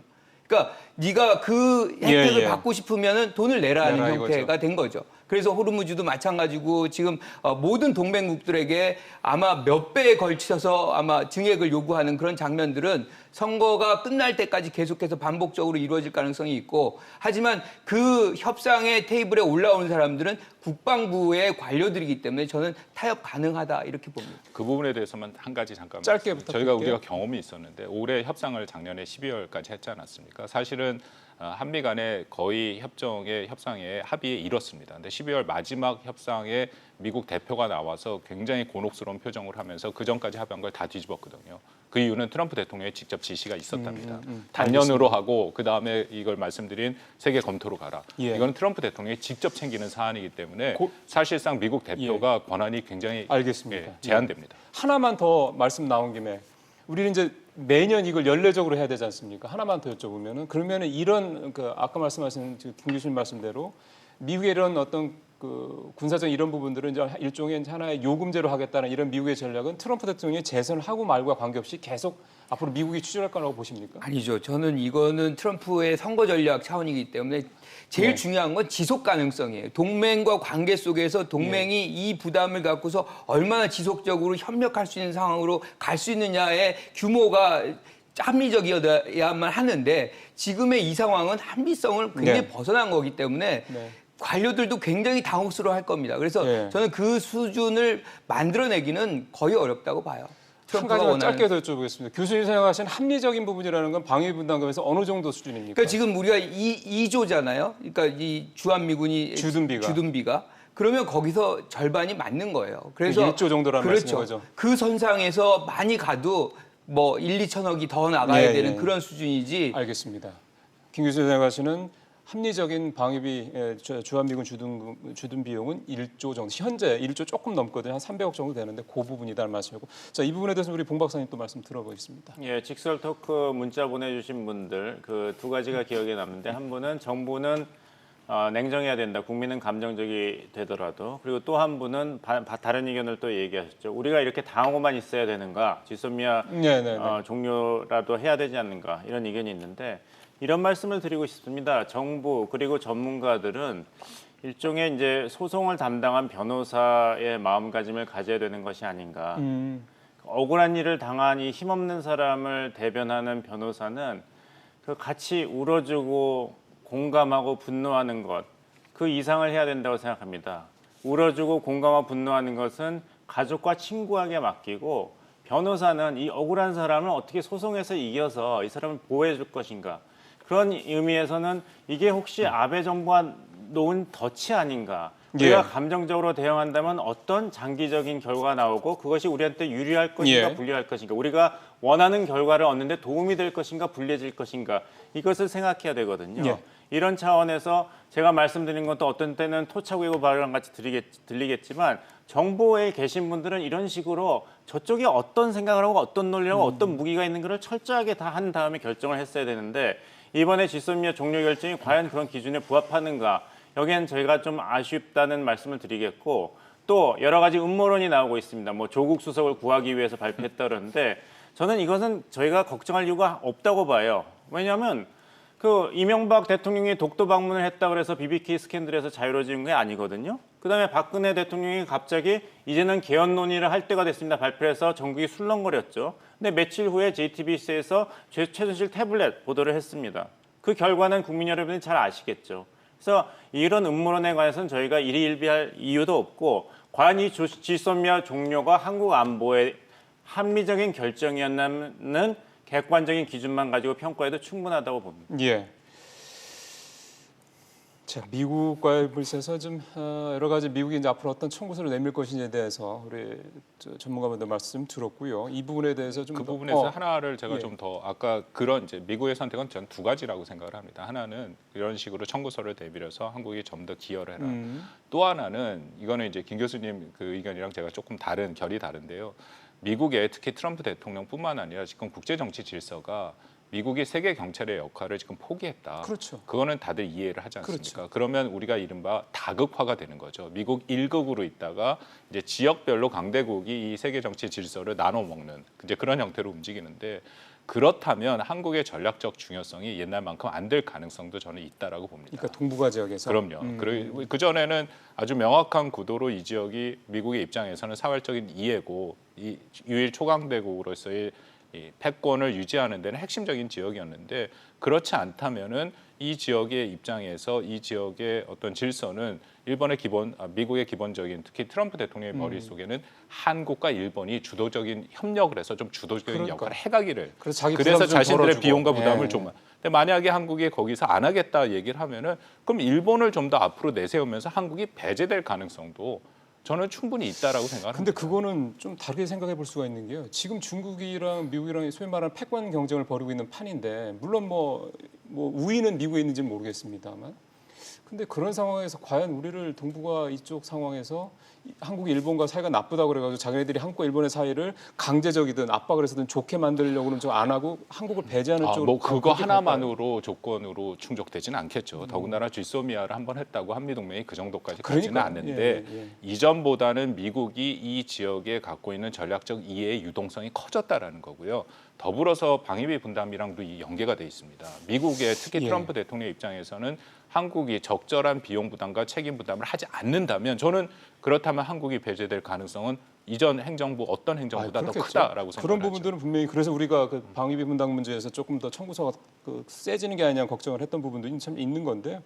그러니까 네가 그 혜택을 받고 싶으면은 돈을 내라는 형태가 된 거죠. 그래서 호르무즈도 마찬가지고 지금 모든 동맹국들에게 아마 몇 배에 걸쳐서 아마 증액을 요구하는 그런 장면들은 선거가 끝날 때까지 계속해서 반복적으로 이루어질 가능성이 있고 하지만 그 협상의 테이블에 올라오는 사람들은 국방부의 관료들이기 때문에 저는 타협 가능하다 이렇게 봅니다. 그 부분에 대해서만 한 가지 잠깐 짧게 부탁드릴게요. 우리가 경험이 있었는데 올해 협상을 작년에 12월까지 했지 않았습니까? 사실은 한미 간에 거의 협상에 합의에 이뤘습니다. 근데 12월 마지막 협상에 미국 대표가 나와서 굉장히 곤혹스러운 표정을 하면서 그 전까지 합의한 걸 다 뒤집었거든요. 그 이유는 트럼프 대통령의 직접 지시가 있었답니다. 단년으로 하고 그 다음에 이걸 말씀드린 세계 검토로 가라. 예. 이건 트럼프 대통령이 직접 챙기는 사안이기 때문에 사실상 미국 대표가 권한이 굉장히 알겠습니다. 제한됩니다. 하나만 더 말씀 나온 김에 우리는 이제 매년 이걸 연례적으로 해야 되지 않습니까? 하나만 더 여쭤보면은 그러면은 이런 아까 말씀하신 김 교수님 말씀대로 미국의 이런 어떤 그 군사적 이런 부분들은 이제 일종의 하나의 요금제로 하겠다는 이런 미국의 전략은 트럼프 대통령이 재선을 하고 말과 관계없이 계속 앞으로 미국이 추진할 거라고 보십니까? 아니죠. 저는 이거는 트럼프의 선거 전략 차원이기 때문에 제일 중요한 건 지속 가능성이에요. 동맹과 관계 속에서 동맹이 이 부담을 갖고서 얼마나 지속적으로 협력할 수 있는 상황으로 갈 수 있느냐의 규모가 합리적이어야만 하는데 지금의 이 상황은 합리성을 굉장히 벗어난 거기 때문에 관료들도 굉장히 당혹스러워할 겁니다. 그래서 저는 그 수준을 만들어내기는 거의 어렵다고 봐요. 한 가지만 짧게 더 여쭤보겠습니다. 교수님 생각하시는 합리적인 부분이라는 건 방위 분담금에서 어느 정도 수준입니까? 그러니까 지금 우리가 2조잖아요. 그러니까 이 주한미군이 주둔비가 그러면 거기서 절반이 맞는 거예요. 그래서 1조 정도라는 말씀인 거죠. 그 선상에서 많이 가도 뭐 1, 2천억이 더 나가야 되는 그런 수준이지. 알겠습니다. 김 교수님 생각하시는 합리적인 방위비 주한미군 주둔 비용은 1조 정도. 현재 1조 조금 넘거든요. 한 300억 정도 되는데 그 부분이다는 말씀이고. 자, 이 부분에 대해서 우리 봉 박사님 또 말씀 들어보겠습니다. 예, 직설 토크 문자 보내주신 분들 그 두 가지가 기억에 남는데 한 분은 정부는 냉정해야 된다. 국민은 감정적이 되더라도. 그리고 또 한 분은 다른 의견을 또 얘기하셨죠. 우리가 이렇게 당하고만 있어야 되는가? 지소미아 종료라도 해야 되지 않는가? 이런 의견이 있는데 이런 말씀을 드리고 싶습니다. 정부 그리고 전문가들은 일종의 이제 소송을 담당한 변호사의 마음가짐을 가져야 되는 것이 아닌가. 억울한 일을 당한 이 힘없는 사람을 대변하는 변호사는 그 같이 울어주고 공감하고 분노하는 것 그 이상을 해야 된다고 생각합니다. 울어주고 공감하고 분노하는 것은 가족과 친구에게 맡기고 변호사는 이 억울한 사람을 어떻게 소송해서 이겨서 이 사람을 보호해 줄 것인가. 그런 의미에서는 이게 혹시 아베 정부가 놓은 덫이 아닌가. 우리가 감정적으로 대응한다면 어떤 장기적인 결과가 나오고 그것이 우리한테 유리할 것인가 불리할 것인가. 우리가 원하는 결과를 얻는데 도움이 될 것인가 불리해질 것인가. 이것을 생각해야 되거든요. 이런 차원에서 제가 말씀드린 것도 어떤 때는 토착외고 발언 같이 들리겠지만 정보에 계신 분들은 이런 식으로 저쪽이 어떤 생각을 하고 어떤 논리를 하고 어떤 무기가 있는 것을 철저하게 다 한 다음에 결정을 했어야 되는데 이번에 지소미아 종료 결정이 과연 그런 기준에 부합하는가. 여기엔 저희가 좀 아쉽다는 말씀을 드리겠고 또 여러 가지 음모론이 나오고 있습니다. 뭐 조국 수석을 구하기 위해서 발표했다 그러는데 저는 이것은 저희가 걱정할 이유가 없다고 봐요. 왜냐하면 그 이명박 대통령이 독도 방문을 했다 그래서 BBK 스캔들에서 자유로워진 게 아니거든요. 그다음에 박근혜 대통령이 갑자기 이제는 개헌 논의를 할 때가 됐습니다. 발표해서 전국이 술렁거렸죠. 근데 며칠 후에 JTBC에서 최순실 태블릿 보도를 했습니다. 그 결과는 국민 여러분이 잘 아시겠죠. 그래서 이런 음모론에 관해서는 저희가 일희일비할 이유도 없고 과연 이 지소미아 종료가 한국 안보의 합리적인 결정이었나는 객관적인 기준만 가지고 평가해도 충분하다고 봅니다. 예. 자, 미국과의 물세에서 좀 여러 가지 미국이 이제 앞으로 어떤 청구서를 내밀 것인지에 대해서 우리 전문가분들 말씀 들었고요. 이 부분에 대해서 좀 그 더, 부분에서 하나를 제가 예. 좀 더 아까 그런 이제 미국의 선택은 전 두 가지라고 생각을 합니다. 하나는 이런 식으로 청구서를 대비해서 한국이 좀 더 기여를 해라. 또 하나는 이거는 이제 김 교수님 그 의견이랑 제가 조금 결이 다른데요. 미국의 특히 트럼프 대통령뿐만 아니라 지금 국제 정치 질서가 미국이 세계 경찰의 역할을 지금 포기했다. 그렇죠. 그거는 다들 이해를 하지 않습니까? 그렇죠. 그러면 우리가 이른바 다극화가 되는 거죠. 미국 1극으로 있다가 이제 지역별로 강대국이 이 세계 정치 질서를 나눠 먹는 이제 그런 형태로 움직이는데 그렇다면 한국의 전략적 중요성이 옛날만큼 안 될 가능성도 저는 있다라고 봅니다. 그러니까 동북아 지역에서 그럼요. 그리고 그 전에는 아주 명확한 구도로 이 지역이 미국의 입장에서는 사활적인 이해고 이 유일 초강대국으로서의 이 패권을 유지하는 데는 핵심적인 지역이었는데 그렇지 않다면은 이 지역의 입장에서 이 지역의 어떤 질서는 미국의 기본적인 특히 트럼프 대통령의 머릿속에는 한국과 일본이 주도적인 협력을 해서 좀 주도적인 역할을 해가기를 그래서 자신들의 비용과 부담을 좀 근데 만약에 한국이 거기서 안 하겠다 얘기를 하면은 그럼 일본을 좀 더 앞으로 내세우면서 한국이 배제될 가능성도 저는 충분히 있다라고 생각합니다. 근데 그거는 좀 다르게 생각해 볼 수가 있는 게요. 지금 중국이랑 미국이랑 소위 말하는 패권 경쟁을 벌이고 있는 판인데 물론 뭐 우위는 미국에 있는지는 모르겠습니다만 근데 그런 상황에서 과연 우리를 동북아 이쪽 상황에서 한국이 일본과 사이가 나쁘다고 그래가지고 자기네들이 한국과 일본의 사이를 강제적이든 압박을 해서든 좋게 만들려고는 좀 안 하고 한국을 배제하는 쪽으로 뭐 그거 하나만으로 조건으로 충족되지는 않겠죠. 더군다나 지소미아를 한번 했다고 한미동맹이 그 정도까지 가지는 않는데 이전보다는 미국이 이 지역에 갖고 있는 전략적 이해의 유동성이 커졌다라는 거고요. 더불어서 방위비 분담이랑도 이 연계가 돼 있습니다. 미국의 특히 트럼프 대통령 입장에서는 한국이 적절한 비용 부담과 책임 부담을 하지 않는다면 저는 그렇다면 한국이 배제될 가능성은 이전 행정부 어떤 행정부보다 더 크다라고 생각합니다. 그런 부분들은 분명히 그래서 우리가 그 방위비 분담 문제에서 조금 더 청구서가 세지는 게 아니냐 걱정을 했던 부분도 참 있는 건데,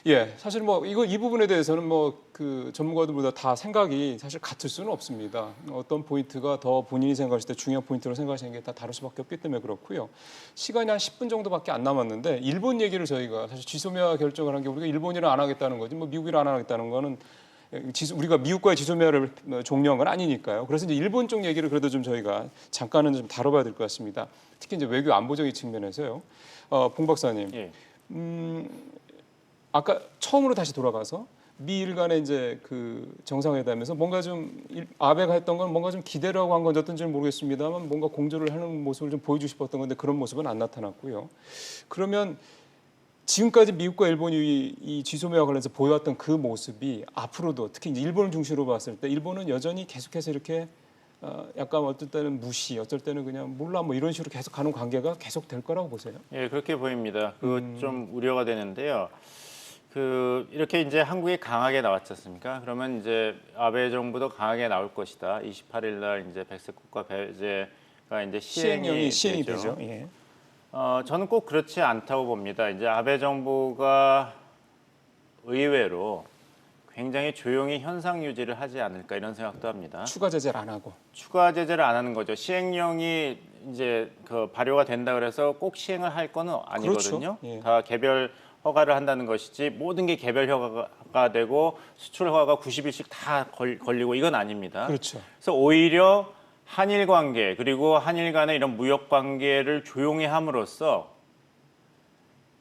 예, 사실 뭐 이 부분에 대해서는 뭐 그 전문가들보다 다 생각이 사실 같을 수는 없습니다. 어떤 포인트가 더 본인이 생각하실 때 중요한 포인트로 생각하시는 게 다 다를 수밖에 없기 때문에 그렇고요. 시간이 한 10분 정도밖에 안 남았는데 일본 얘기를 저희가 사실 지소미아 결정을 한 게 우리가 일본이랑 안 하겠다는 거지 뭐 미국이랑 안 하겠다는 거는. 우리가 미국과의 지소미아를 종료한 건 아니니까요. 그래서 이제 일본 쪽 얘기를 그래도 좀 저희가 잠깐은 좀 다뤄봐야 될 것 같습니다. 특히 이제 외교 안보적인 측면에서요. 봉 박사님, 아까 처음으로 다시 돌아가서 미일 간의 이제 그 정상회담에서 뭔가 좀 아베가 했던 건 뭔가 좀 기대를 하고 한 건지 어떤지는 모르겠습니다만 뭔가 공조를 하는 모습을 좀 보여주고 싶었던 건데 그런 모습은 안 나타났고요. 그러면 지금까지 미국과 일본이 이 지소미아와 관련해서 보여왔던 그 모습이 앞으로도 특히 이제 일본을 중심으로 봤을 때 일본은 여전히 계속해서 이렇게 약간 어떨 때는 무시, 어떨 때는 그냥 몰라 뭐 이런 식으로 계속 가는 관계가 계속 될 거라고 보세요? 예, 그렇게 보입니다. 그 좀 우려가 되는데요. 그 이렇게 이제 한국이 강하게 나왔지 않습니까? 그러면 이제 아베 정부도 강하게 나올 것이다. 28일 날 이제 백색 국가 배제가 이제 시행이 되죠. 저는 꼭 그렇지 않다고 봅니다. 이제 아베 정부가 의외로 굉장히 조용히 현상 유지를 하지 않을까 이런 생각도 합니다. 추가 제재를 안 하고. 추가 제재를 안 하는 거죠. 시행령이 이제 그 발효가 된다 그래서 꼭 시행을 할 거는 아니거든요. 그렇죠. 예. 다 개별 허가를 한다는 것이지 모든 게 개별 허가가 되고 수출 허가가 90일씩 다 걸리고 이건 아닙니다. 그렇죠. 그래서 오히려 한일 관계 그리고 한일 간의 이런 무역 관계를 조용히 함으로써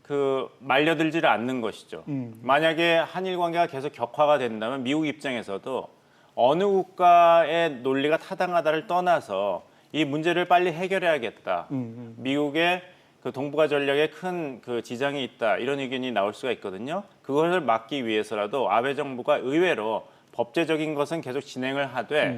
그 말려들지를 않는 것이죠. 만약에 한일 관계가 계속 격화가 된다면 미국 입장에서도 어느 국가의 논리가 타당하다를 떠나서 이 문제를 빨리 해결해야겠다. 미국의 그 동북아 전략에 큰 그 지장이 있다 이런 의견이 나올 수가 있거든요. 그것을 막기 위해서라도 아베 정부가 의외로 법제적인 것은 계속 진행을 하되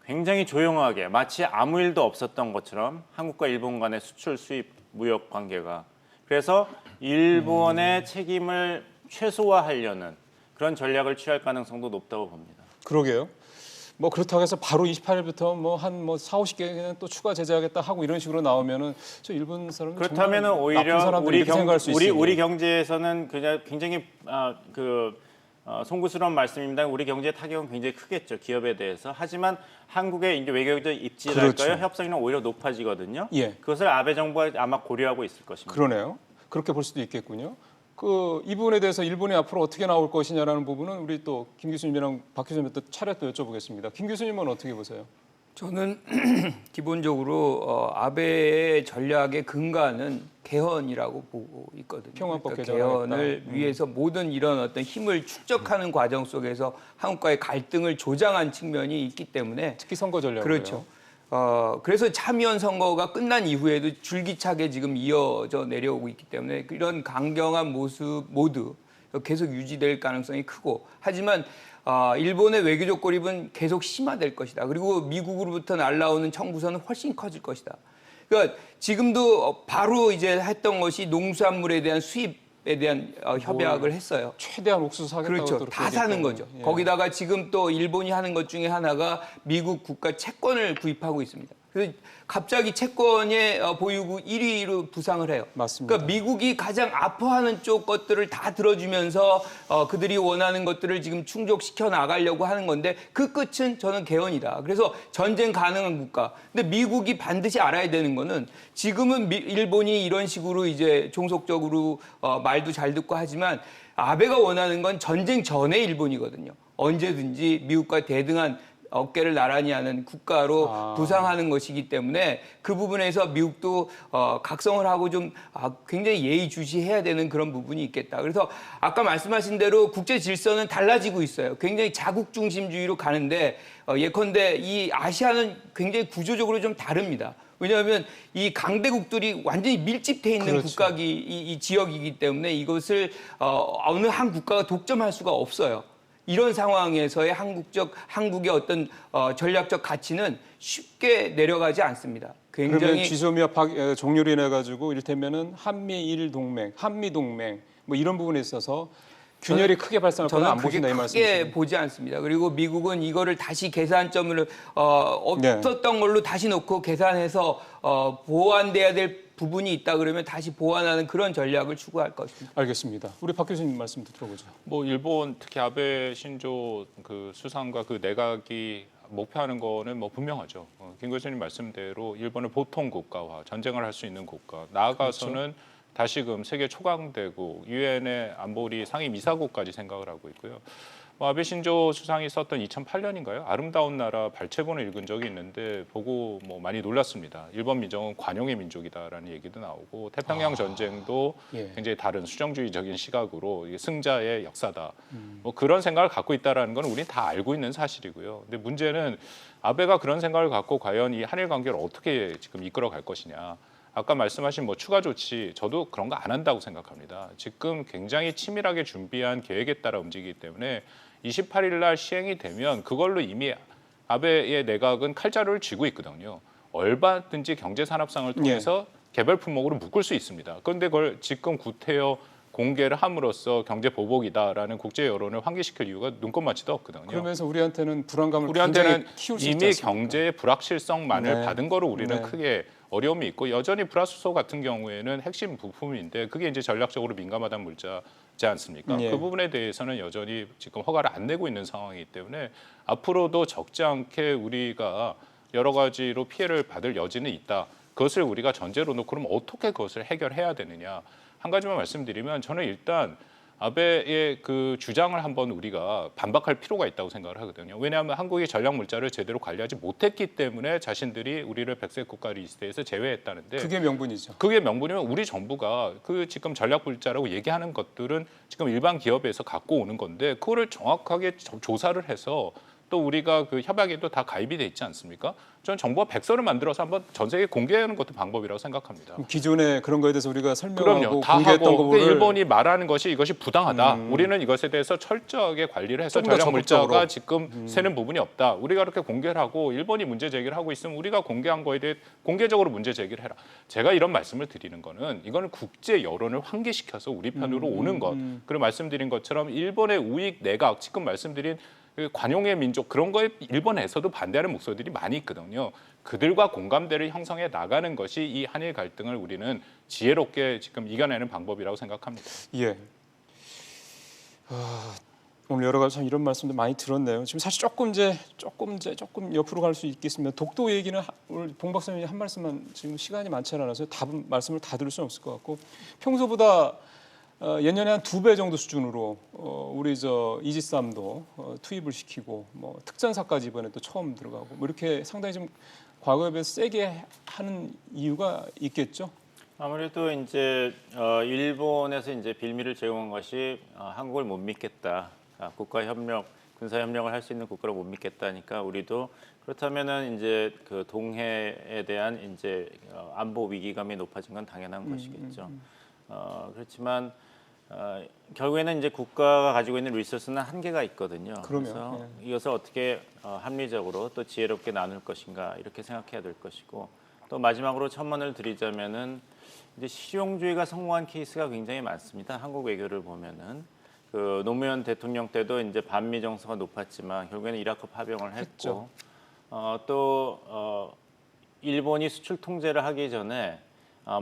굉장히 조용하게 마치 아무 일도 없었던 것처럼 한국과 일본 간의 수출 수입 무역 관계가 그래서 일본의 책임을 최소화하려는 그런 전략을 취할 가능성도 높다고 봅니다. 그러게요. 뭐 그렇다고 해서 바로 28일부터 뭐 한 4, 50개는 또 추가 제재하겠다 하고 이런 식으로 나오면은 저 일본 사람 그렇다면은 오히려 우리 경제에서는 그냥 굉장히 송구스러운 말씀입니다. 우리 경제 타격은 굉장히 크겠죠. 기업에 대해서. 하지만 한국의 이제 외교적 입지랄까요? 그렇죠. 협상률은 오히려 높아지거든요. 예. 그것을 아베 정부가 아마 고려하고 있을 것입니다. 그러네요. 그렇게 볼 수도 있겠군요. 이 부분에 대해서 일본이 앞으로 어떻게 나올 것이냐라는 부분은 우리 또 김 교수님이랑 박 교수님한테 차례 또 여쭤보겠습니다. 김 교수님은 어떻게 보세요? 저는 기본적으로 아베의 전략의 근간은 개헌이라고 보고 있거든요. 평화법 그러니까 개정을 개헌을 위해서 모든 이런 어떤 힘을 축적하는 과정 속에서 한국과의 갈등을 조장한 측면이 있기 때문에 특히 선거 전략. 그렇죠. 그래서 참의원 선거가 끝난 이후에도 줄기차게 지금 이어져 내려오고 있기 때문에 이런 강경한 모습 모두 계속 유지될 가능성이 크고 하지만 일본의 외교적 고립은 계속 심화될 것이다. 그리고 미국으로부터 날라오는 청구서는 훨씬 커질 것이다. 그러니까 지금도 바로 이제 했던 것이 농수산물에 대한 수입에 대한 협약을 했어요. 최대한 옥수수 사겠다고 그렇죠. 다 사는 거죠. 예. 거기다가 지금 또 일본이 하는 것 중에 하나가 미국 국가 채권을 구입하고 있습니다. 그래서 갑자기 채권의 보유국 1위로 부상을 해요. 맞습니다. 그러니까 미국이 가장 아파하는 쪽 것들을 다 들어주면서 그들이 원하는 것들을 지금 충족시켜 나가려고 하는 건데 그 끝은 저는 개헌이다. 그래서 전쟁 가능한 국가. 근데 미국이 반드시 알아야 되는 거는 지금은 일본이 이런 식으로 이제 종속적으로 말도 잘 듣고 하지만 아베가 원하는 건 전쟁 전의 일본이거든요. 언제든지 미국과 대등한 어깨를 나란히 하는 국가로 부상하는 것이기 때문에 그 부분에서 미국도 각성을 하고 좀 굉장히 예의주시해야 되는 그런 부분이 있겠다. 그래서 아까 말씀하신 대로 국제 질서는 달라지고 있어요. 굉장히 자국 중심주의로 가는데 예컨대 이 아시아는 굉장히 구조적으로 좀 다릅니다. 왜냐하면 이 강대국들이 완전히 밀집돼 있는 그렇죠. 국가기 이 지역이기 때문에 이것을 어느 한 국가가 독점할 수가 없어요. 이런 상황에서의 한국의 어떤 전략적 가치는 쉽게 내려가지 않습니다. 그러면 굉장히 지소미아 종료로 인해 가지고 이를테면은 한미일 동맹, 한미 동맹 뭐 이런 부분에 있어서 균열이 크게 발생할 거는 저는 안 그게 보신다 이 크게 말씀이시죠? 보지 않습니다. 그리고 미국은 이거를 다시 계산점을 없었던 걸로 다시 놓고 계산해서 보완돼야 될 부분이 있다 그러면 다시 보완하는 그런 전략을 추구할 것입니다. 알겠습니다. 우리 박 교수님 말씀도 들어보죠. 뭐 일본 특히 아베 신조 그 수상과 그 내각이 목표하는 거는 뭐 분명하죠. 김 교수님 말씀대로 일본을 보통 국가화, 전쟁을 할 수 있는 국가, 나아가서는 그렇죠. 다시금 세계 초강대국, 유엔의 안보리 상임이사국까지 생각을 하고 있고요. 아베 신조 수상이 썼던 2008년인가요? 아름다운 나라 발췌본을 읽은 적이 있는데 보고 뭐 많이 놀랐습니다. 일본 민족은 관용의 민족이다라는 얘기도 나오고 태평양 전쟁도 예. 굉장히 다른 수정주의적인 시각으로 이게 승자의 역사다. 뭐 그런 생각을 갖고 있다라는 건 우리는 다 알고 있는 사실이고요. 근데 문제는 아베가 그런 생각을 갖고 과연 이 한일 관계를 어떻게 지금 이끌어갈 것이냐. 아까 말씀하신 뭐 추가 조치 저도 그런 거 안 한다고 생각합니다. 지금 굉장히 치밀하게 준비한 계획에 따라 움직이기 때문에 28일 날 시행이 되면 그걸로 이미 아베의 내각은 칼자루를 쥐고 있거든요. 얼마든지 경제산업상을 통해서 개별 품목으로 묶을 수 있습니다. 그런데 그걸 지금 구태여 공개를 함으로써 경제 보복이다라는 국제 여론을 환기시킬 이유가 눈꼽만치도 없거든요. 그러면서 우리한테는 불안감을 우리한테는 굉장히 키울 수 있지 이미 않습니까? 경제의 불확실성만을 네. 받은 거로 우리는 네. 크게 어려움이 있고 여전히 불화수소 같은 경우에는 핵심 부품인데 그게 이제 전략적으로 민감하다는 물자 있지 않습니까? 예. 그 부분에 대해서는 여전히 지금 허가를 안 내고 있는 상황이기 때문에 앞으로도 적지 않게 우리가 여러 가지로 피해를 받을 여지는 있다. 그것을 우리가 전제로 놓고 그럼 어떻게 그것을 해결해야 되느냐. 한 가지만 말씀드리면 저는 일단 아베의 그 주장을 한번 우리가 반박할 필요가 있다고 생각을 하거든요. 왜냐하면 한국이 전략 물자를 제대로 관리하지 못했기 때문에 자신들이 우리를 백색 국가 리스트에서 제외했다는데 그게 명분이죠. 그게 명분이면 우리 정부가 그 지금 전략 물자라고 얘기하는 것들은 지금 일반 기업에서 갖고 오는 건데 그거를 정확하게 조사를 해서 또 우리가 그 협약에도 다 가입이 돼 있지 않습니까? 저는 정부가 백서를 만들어서 한번 전 세계에 공개하는 것도 방법이라고 생각합니다. 기존에 그런 거에 대해서 우리가 설명하고 그럼요. 다 공개했던 하고 거를 일본이 말하는 것이 이것이 부당하다. 우리는 이것에 대해서 철저하게 관리를 해서 조금 더 전략 물자가 적극적으로. 지금 새는 부분이 없다. 우리가 그렇게 공개를 하고 일본이 문제 제기를 하고 있으면 우리가 공개한 거에 대해 공개적으로 문제 제기를 해라. 제가 이런 말씀을 드리는 거는 이거는 국제 여론을 환기시켜서 우리 편으로 오는 것. 그리고 말씀드린 것처럼 일본의 우익 내각 지금 말씀드린 그 관용의 민족 그런 거에 일본에서도 반대하는 목소리들이 많이 있거든요. 그들과 공감대를 형성해 나가는 것이 이 한일 갈등을 우리는 지혜롭게 지금 이겨내는 방법이라고 생각합니다. 예. 오늘 여러 가지 참 이런 말씀도 많이 들었네요. 지금 사실 조금 옆으로 갈 수 있겠습니다. 독도 얘기는 오늘 봉 박사님이 한 말씀만 지금 시간이 많지 않아서 말씀을 다 들을 수는 없을 것 같고 평소보다 예년에 한 2배 정도 수준으로 우리 이지스함도 투입을 시키고 뭐 특전사까지 이번에 또 처음 들어가고 뭐 이렇게 상당히 좀 과거에 비해서 세게 하는 이유가 있겠죠. 아무래도 이제 일본에서 이제 빌미를 제공한 것이 한국을 못 믿겠다. 국가 협력, 군사 협력을 할 수 있는 국가를 못 믿겠다니까 우리도 그렇다면은 이제 그 동해에 대한 이제 안보 위기감이 높아진 건 당연한 것이겠죠. 그렇지만 결국에는 이제 국가가 가지고 있는 리소스는 한계가 있거든요. 그래서 이것을 어떻게 합리적으로 또 지혜롭게 나눌 것인가 이렇게 생각해야 될 것이고 또 마지막으로 첨언을 드리자면은 이제 실용주의가 성공한 케이스가 굉장히 많습니다. 한국 외교를 보면은 그 노무현 대통령 때도 이제 반미 정서가 높았지만 결국에는 이라크 파병을 했고 또 일본이 수출 통제를 하기 전에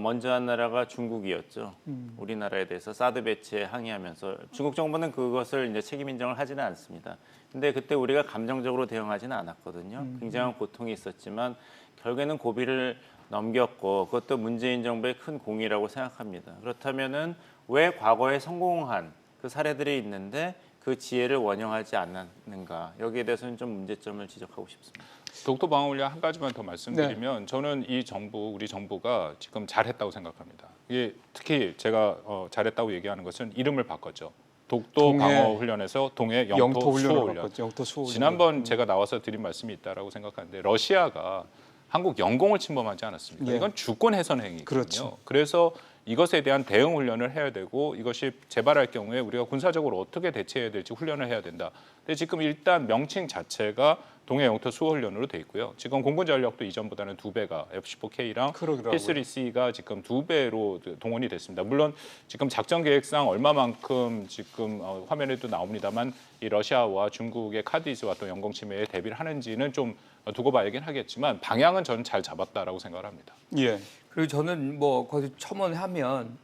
먼저 한 나라가 중국이었죠. 우리나라에 대해서 사드 배치에 항의하면서 중국 정부는 그것을 이제 책임 인정을 하지는 않습니다. 근데 그때 우리가 감정적으로 대응하지는 않았거든요. 굉장한 고통이 있었지만 결국에는 고비를 넘겼고 그것도 문재인 정부의 큰 공이라고 생각합니다. 그렇다면은 왜 과거에 성공한 그 사례들이 있는데 그 지혜를 원용하지 않았는가 여기에 대해서는 좀 문제점을 지적하고 싶습니다. 독도 방어 훈련 한 가지만 더 말씀드리면 저는 우리 정부가 지금 잘했다고 생각합니다. 이게 특히 제가 잘했다고 얘기하는 것은 이름을 바꿨죠. 독도 방어 훈련에서 동해 영토 수호 훈련. 지난번 제가 나와서 드린 말씀이 있다라고 생각하는데 러시아가 한국 영공을 침범하지 않았습니까? 이건 주권 훼손 행위거든요. 그렇죠. 그래서 이것에 대한 대응 훈련을 해야 되고 이것이 재발할 경우에 우리가 군사적으로 어떻게 대처해야 될지 훈련을 해야 된다. 근데 지금 일단 명칭 자체가 동해 영토 수호 훈련으로 돼 있고요. 지금 공군 전력도 이전보다는 2배가 F-15K랑 P-3C가 지금 2배로 동원이 됐습니다. 물론 지금 작전 계획상 얼마만큼 지금 화면에도 나옵니다만 이 러시아와 중국의 카디즈와 또 영공 침해에 대비를 하는지는 좀 두고 봐야긴 하겠지만 방향은 저는 잘 잡았다라고 생각을 합니다. 예. 그리고 저는 뭐 거기서 첨언하면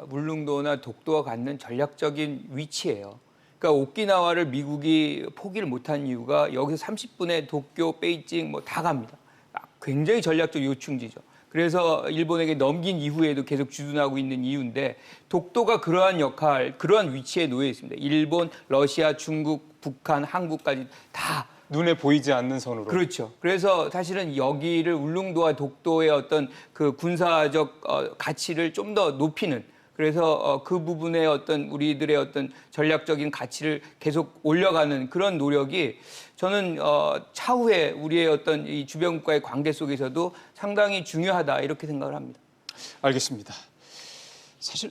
울릉도나 독도와 갖는 전략적인 위치예요. 그러니까 오키나와를 미국이 포기를 못한 이유가 여기서 30분에 도쿄, 베이징 뭐 다 갑니다. 굉장히 전략적 요충지죠. 그래서 일본에게 넘긴 이후에도 계속 주둔하고 있는 이유인데 독도가 그러한 역할, 그러한 위치에 놓여 있습니다. 일본, 러시아, 중국, 북한, 한국까지 다 눈에 보이지 않는 선으로. 그렇죠. 그래서 사실은 여기를 울릉도와 독도의 어떤 그 군사적 가치를 좀 더 높이는 그래서 그 부분의 어떤 우리들의 어떤 전략적인 가치를 계속 올려가는 그런 노력이 저는 차후에 우리의 어떤 이 주변국과의 관계 속에서도 상당히 중요하다 이렇게 생각을 합니다. 알겠습니다. 사실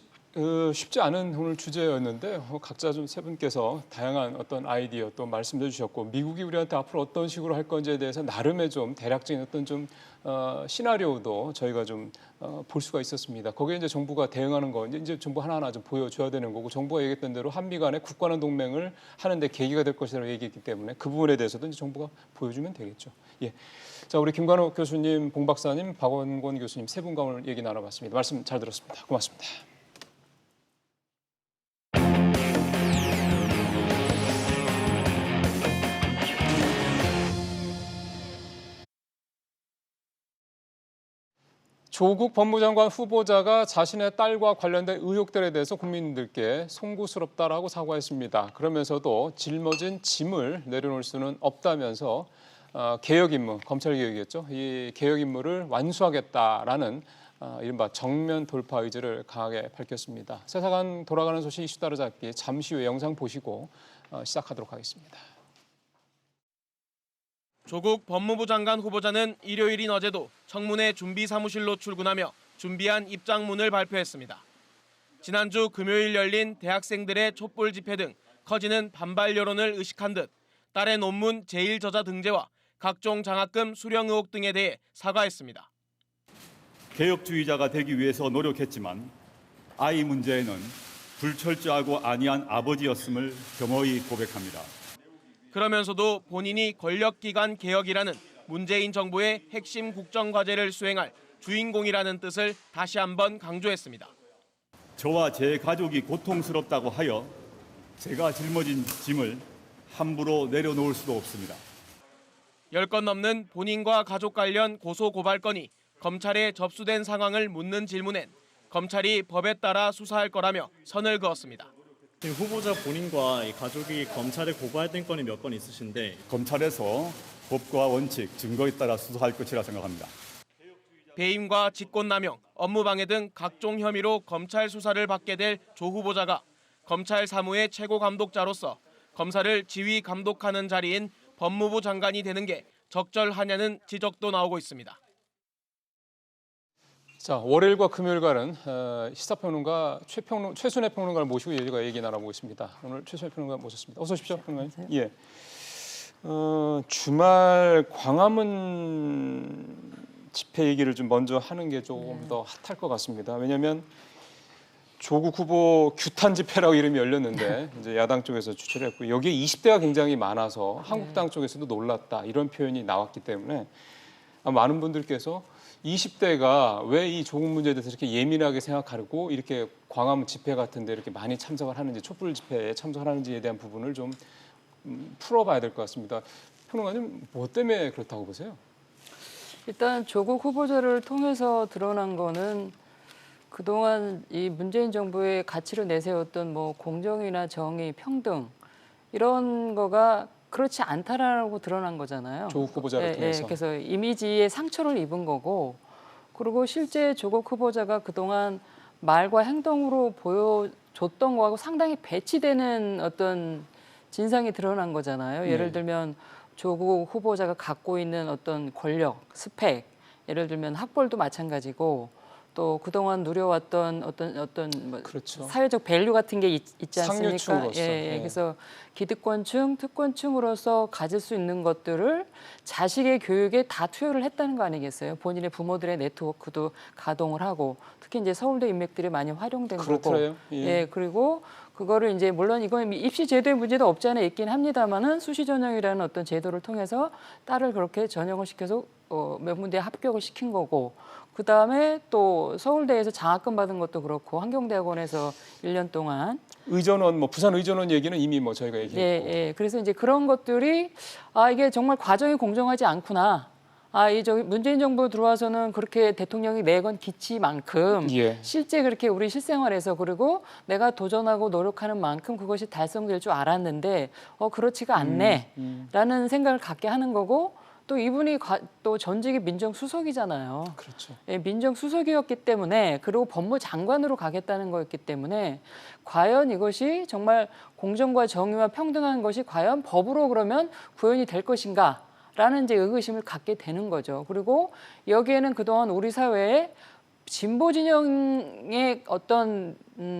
쉽지 않은 오늘 주제였는데 각자 좀 세 분께서 다양한 어떤 아이디어 또 말씀해 주셨고 미국이 우리한테 앞으로 어떤 식으로 할 건지에 대해서 나름의 좀 대략적인 어떤 좀 시나리오도 저희가 좀 볼 수가 있었습니다. 거기에 이제 정부가 대응하는 거 이제 정부 하나하나 좀 보여줘야 되는 거고 정부가 얘기했던 대로 한미 간의 국가는 동맹을 하는데 계기가 될 것이라고 얘기했기 때문에 그 부분에 대해서도 이제 정부가 보여주면 되겠죠. 예. 자, 우리 김관욱 교수님, 봉 박사님, 박원권 교수님 세 분과 오늘 얘기 나눠봤습니다. 말씀 잘 들었습니다. 고맙습니다. 조국 법무장관 후보자가 자신의 딸과 관련된 의혹들에 대해서 국민들께 송구스럽다라고 사과했습니다. 그러면서도 짊어진 짐을 내려놓을 수는 없다면서 개혁 임무, 검찰 개혁이겠죠. 이 개혁 임무를 완수하겠다라는 이른바 정면 돌파 의지를 강하게 밝혔습니다. 세상은 돌아가는 소식 이슈 따라잡기 잠시 후에 영상 보시고 시작하도록 하겠습니다. 조국 법무부 장관 후보자는 일요일인 어제도 청문회 준비 사무실로 출근하며 준비한 입장문을 발표했습니다. 지난주 금요일 열린 대학생들의 촛불 집회 등 커지는 반발 여론을 의식한 듯 딸의 논문 제1저자 등재와 각종 장학금 수령 의혹 등에 대해 사과했습니다. 개혁주의자가 되기 위해서 노력했지만 아이 문제에는 불철저하고 안이한 아버지였음을 겸허히 고백합니다. 그러면서도 본인이 권력기관 개혁이라는 문재인 정부의 핵심 국정과제를 수행할 주인공이라는 뜻을 다시 한번 강조했습니다. 저와 제 가족이 고통스럽다고 하여 제가 짊어진 짐을 함부로 내려놓을 수도 없습니다. 10건 넘는 본인과 가족 관련 고소고발 건이 검찰에 접수된 상황을 묻는 질문엔 검찰이 법에 따라 수사할 거라며 선을 그었습니다. 후보자 본인과 가족이 검찰에 고발된 건이 몇 건 있으신데 검찰에서 법과 원칙, 증거에 따라 수사할 것이라 생각합니다. 배임과 직권남용, 업무방해 등 각종 혐의로 검찰 수사를 받게 될 조 후보자가 검찰 사무의 최고 감독자로서 검사를 지휘 감독하는 자리인 법무부 장관이 되는 게 적절하냐는 지적도 나오고 있습니다. 자, 월요일과 금요일과는 시사평론가 최순애 평론가를 모시고 얘기 나눠보겠습니다. 오늘 최순애 평론가 모셨습니다. 어서 오십시오, 평론가님. 예. 주말 광화문 집회 얘기를 좀 먼저 하는 게 조금 더 핫할 것 같습니다. 왜냐하면 조국 후보 규탄 집회라고 이름이 열렸는데 이제 야당 쪽에서 주최를 했고 여기에 20대가 굉장히 많아서 한국당 쪽에서도 놀랐다 이런 표현이 나왔기 때문에 많은 분들께서 20대가 왜 이 조국 문제에 대해서 이렇게 예민하게 생각하고 이렇게 광화문 집회 같은 데 이렇게 많이 참석을 하는지 촛불 집회에 참석을 하는지에 대한 부분을 좀 풀어봐야 될 것 같습니다. 평론가님 뭐 때문에 그렇다고 보세요? 일단 조국 후보자를 통해서 드러난 거는 그동안 이 문재인 정부의 가치로 내세웠던 뭐 공정이나 정의, 평등 이런 거가 그렇지 않다라고 드러난 거잖아요. 조국 후보자를 통해서. 그래서 이미지에 상처를 입은 거고 그리고 실제 조국 후보자가 그동안 말과 행동으로 보여줬던 거하고 상당히 배치되는 어떤 진상이 드러난 거잖아요. 예를 들면 조국 후보자가 갖고 있는 어떤 권력, 스펙, 예를 들면 학벌도 마찬가지고 또 그동안 누려왔던 어떤 뭐 그렇죠. 사회적 밸류 같은 게 있지 않습니까? 상류층으로서. 그래서 기득권층, 특권층으로서 가질 수 있는 것들을 자식의 교육에 다 투여를 했다는 거 아니겠어요? 본인의 부모들의 네트워크도 가동을 하고 특히 이제 서울대 인맥들이 많이 활용된 그렇더래요. 거고. 그리고 그거를 이제 물론 이건 입시 제도의 문제도 없지 않아 있긴 합니다만은 수시 전형이라는 어떤 제도를 통해서 딸을 그렇게 전형을 시켜서 명문대에 합격을 시킨 거고. 그 다음에 또 서울대에서 장학금 받은 것도 그렇고 환경대학원에서 1년 동안 의전원 부산 의전원 얘기는 이미 저희가 얘기했고. 그래서 이제 그런 것들이 이게 정말 과정이 공정하지 않구나. 문재인 정부 들어와서는 그렇게 대통령이 내건 기치만큼 실제 그렇게 우리 실생활에서 그리고 내가 도전하고 노력하는 만큼 그것이 달성될 줄 알았는데 그렇지가 않네라는 생각을 갖게 하는 거고. 또 이분이 또 전직이 민정수석이잖아요. 그렇죠. 민정수석이었기 때문에 그리고 법무장관으로 가겠다는 거였기 때문에 과연 이것이 정말 공정과 정의와 평등한 것이 과연 법으로 그러면 구현이 될 것인가라는 이제 의구심을 갖게 되는 거죠. 그리고 여기에는 그동안 우리 사회에 진보 진영의 어떤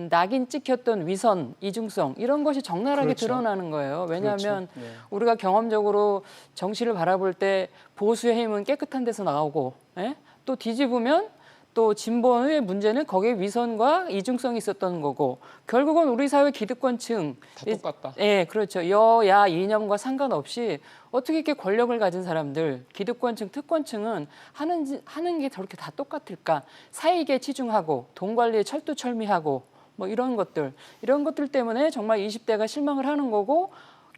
낙인 찍혔던 위선, 이중성 이런 것이 적나라하게 드러나는 거예요. 왜냐하면 우리가 경험적으로 정치를 바라볼 때 보수의 힘은 깨끗한 데서 나오고 또 뒤집으면 또 진보의 문제는 거기에 위선과 이중성이 있었던 거고 결국은 우리 사회 기득권층 다 똑같다. 그렇죠. 여야 이념과 상관없이 어떻게 이렇게 권력을 가진 사람들, 기득권층, 특권층은 하는 게 저렇게 다 똑같을까? 사익에 치중하고 돈 관리에 철두철미하고 이런 것들 때문에 정말 20대가 실망을 하는 거고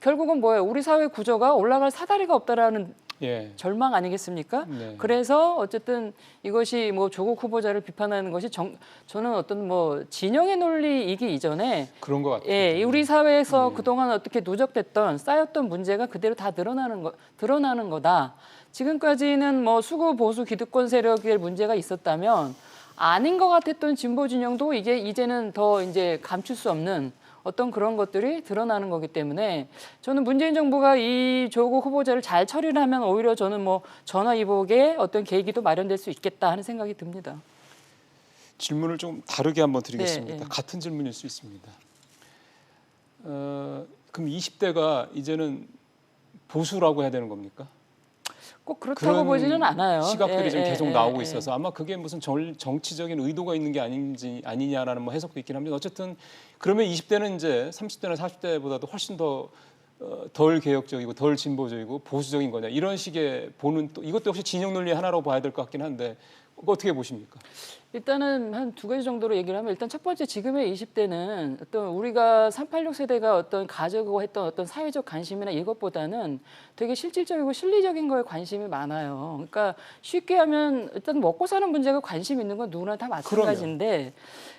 결국은 뭐예요? 우리 사회 구조가 올라갈 사다리가 없다라는 예. 절망 아니겠습니까? 네. 그래서 어쨌든 이것이 뭐 조국 후보자를 비판하는 것이 저는 어떤 뭐 진영의 논리이기 이전에 그런 것 같아요. 예, 우리 사회에서 그동안 어떻게 누적됐던 쌓였던 문제가 그대로 다 드러나는 거다. 지금까지는 뭐 수구 보수 기득권 세력의 문제가 있었다면 아닌 것 같았던 진보 진영도 이게 이제는 더 이제 감출 수 없는 어떤 그런 것들이 드러나는 거기 때문에 저는 문재인 정부가 이 조국 후보자를 잘 처리를 하면 오히려 저는 뭐 전화위복의 어떤 계기도 마련될 수 있겠다 하는 생각이 듭니다. 질문을 좀 다르게 한번 드리겠습니다. 네, 네. 같은 질문일 수 있습니다. 그럼 20대가 이제는 보수라고 해야 되는 겁니까? 꼭 그렇다고 보지는 않아요. 시각들이 좀 계속 나오고 예. 있어서 아마 그게 무슨 정치적인 의도가 있는 게 아니냐라는 뭐 해석도 있긴 합니다. 어쨌든 그러면 20대는 이제 30대나 40대보다도 훨씬 더 덜 개혁적이고 덜 진보적이고 보수적인 거냐 이런 식의 보는 또 이것도 역시 진영 논리의 하나로 봐야 될 것 같긴 한데 그거 어떻게 보십니까? 일단은 한 두 가지 정도로 얘기를 하면 일단 첫 번째 지금의 20대는 어떤 우리가 386 세대가 어떤 가지고 했던 어떤 사회적 관심이나 이것보다는 되게 실질적이고 실리적인 거에 관심이 많아요. 그러니까 쉽게 하면 일단 먹고 사는 문제가 관심 있는 건 누구나 다 마찬가지인데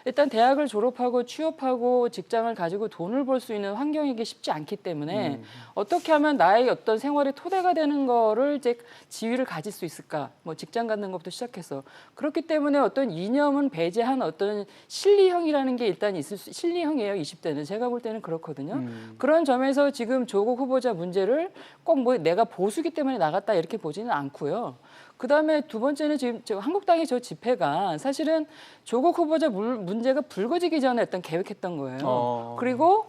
일단 대학을 졸업하고 취업하고 직장을 가지고 돈을 벌 수 있는 환경이 이게 쉽지 않기 때문에 어떻게 하면 나의 어떤 생활의 토대가 되는 거를 이제 지위를 가질 수 있을까? 뭐 직장 갖는 것부터 시작해서 그렇기 때문에 어떤 이념은 배제한 어떤 실리형이라는 게 일단 실리형이에요. 20대는 제가 볼 때는 그렇거든요. 그런 점에서 지금 조국 후보자 문제를 꼭 뭐 내가 보수기 때문에 나갔다 이렇게 보지는 않고요. 그다음에 두 번째는 지금 한국당의 저 집회가 사실은 조국 후보자 문제가 불거지기 전에 일단 계획했던 거예요. 그리고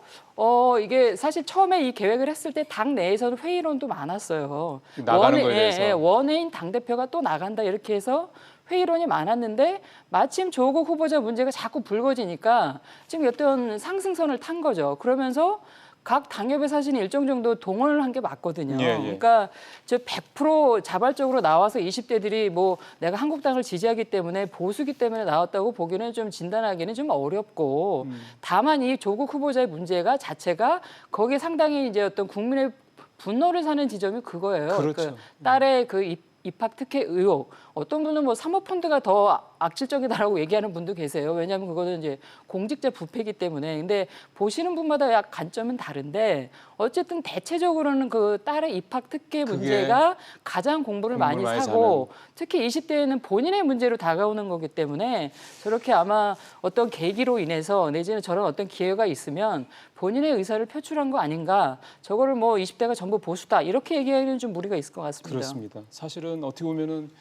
이게 사실 처음에 이 계획을 했을 때 당 내에서는 회의론도 많았어요. 나가는 거에 대해서. 원외인 당대표가 또 나간다 이렇게 해서 회의론이 많았는데 마침 조국 후보자 문제가 자꾸 불거지니까 지금 어떤 상승선을 탄 거죠. 그러면서 각 당협의 사실은 일정 정도 동원을 한 게 맞거든요. 예, 예. 그러니까 저 100% 자발적으로 나와서 20대들이 뭐 내가 한국당을 지지하기 때문에 보수기 때문에 나왔다고 보기는 좀 진단하기는 좀 어렵고 다만 이 조국 후보자의 문제가 자체가 거기에 상당히 이제 어떤 국민의 분노를 사는 지점이 그거예요. 그렇죠. 그러니까 딸의 그 입학 특혜 의혹. 어떤 분은 뭐 사모펀드가 더 악질적이다라고 얘기하는 분도 계세요. 왜냐하면 그거는 이제 공직자 부패이기 때문에. 근데 보시는 분마다 약 관점은 다른데 어쨌든 대체적으로는 그 딸의 입학 특혜 문제가 가장 공부를 많이 사고 특히 20대에는 본인의 문제로 다가오는 거기 때문에 저렇게 아마 어떤 계기로 인해서 내지는 저런 어떤 기회가 있으면 본인의 의사를 표출한 거 아닌가. 저거를 뭐 20대가 전부 보수다 이렇게 얘기하기는 좀 무리가 있을 것 같습니다. 그렇습니다. 사실은 어떻게 보면은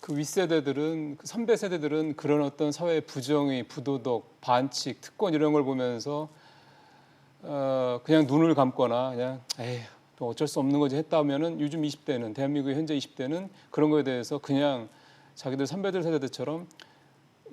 그 윗세대들은 그 선배 세대들은 그런 어떤 사회의 부정의, 부도덕, 반칙, 특권 이런 걸 보면서 그냥 눈을 감거나 그냥 에이 또 어쩔 수 없는 거지 했다면은 요즘 20대는 대한민국의 현재 20대는 그런 거에 대해서 그냥 자기들 선배들 세대들처럼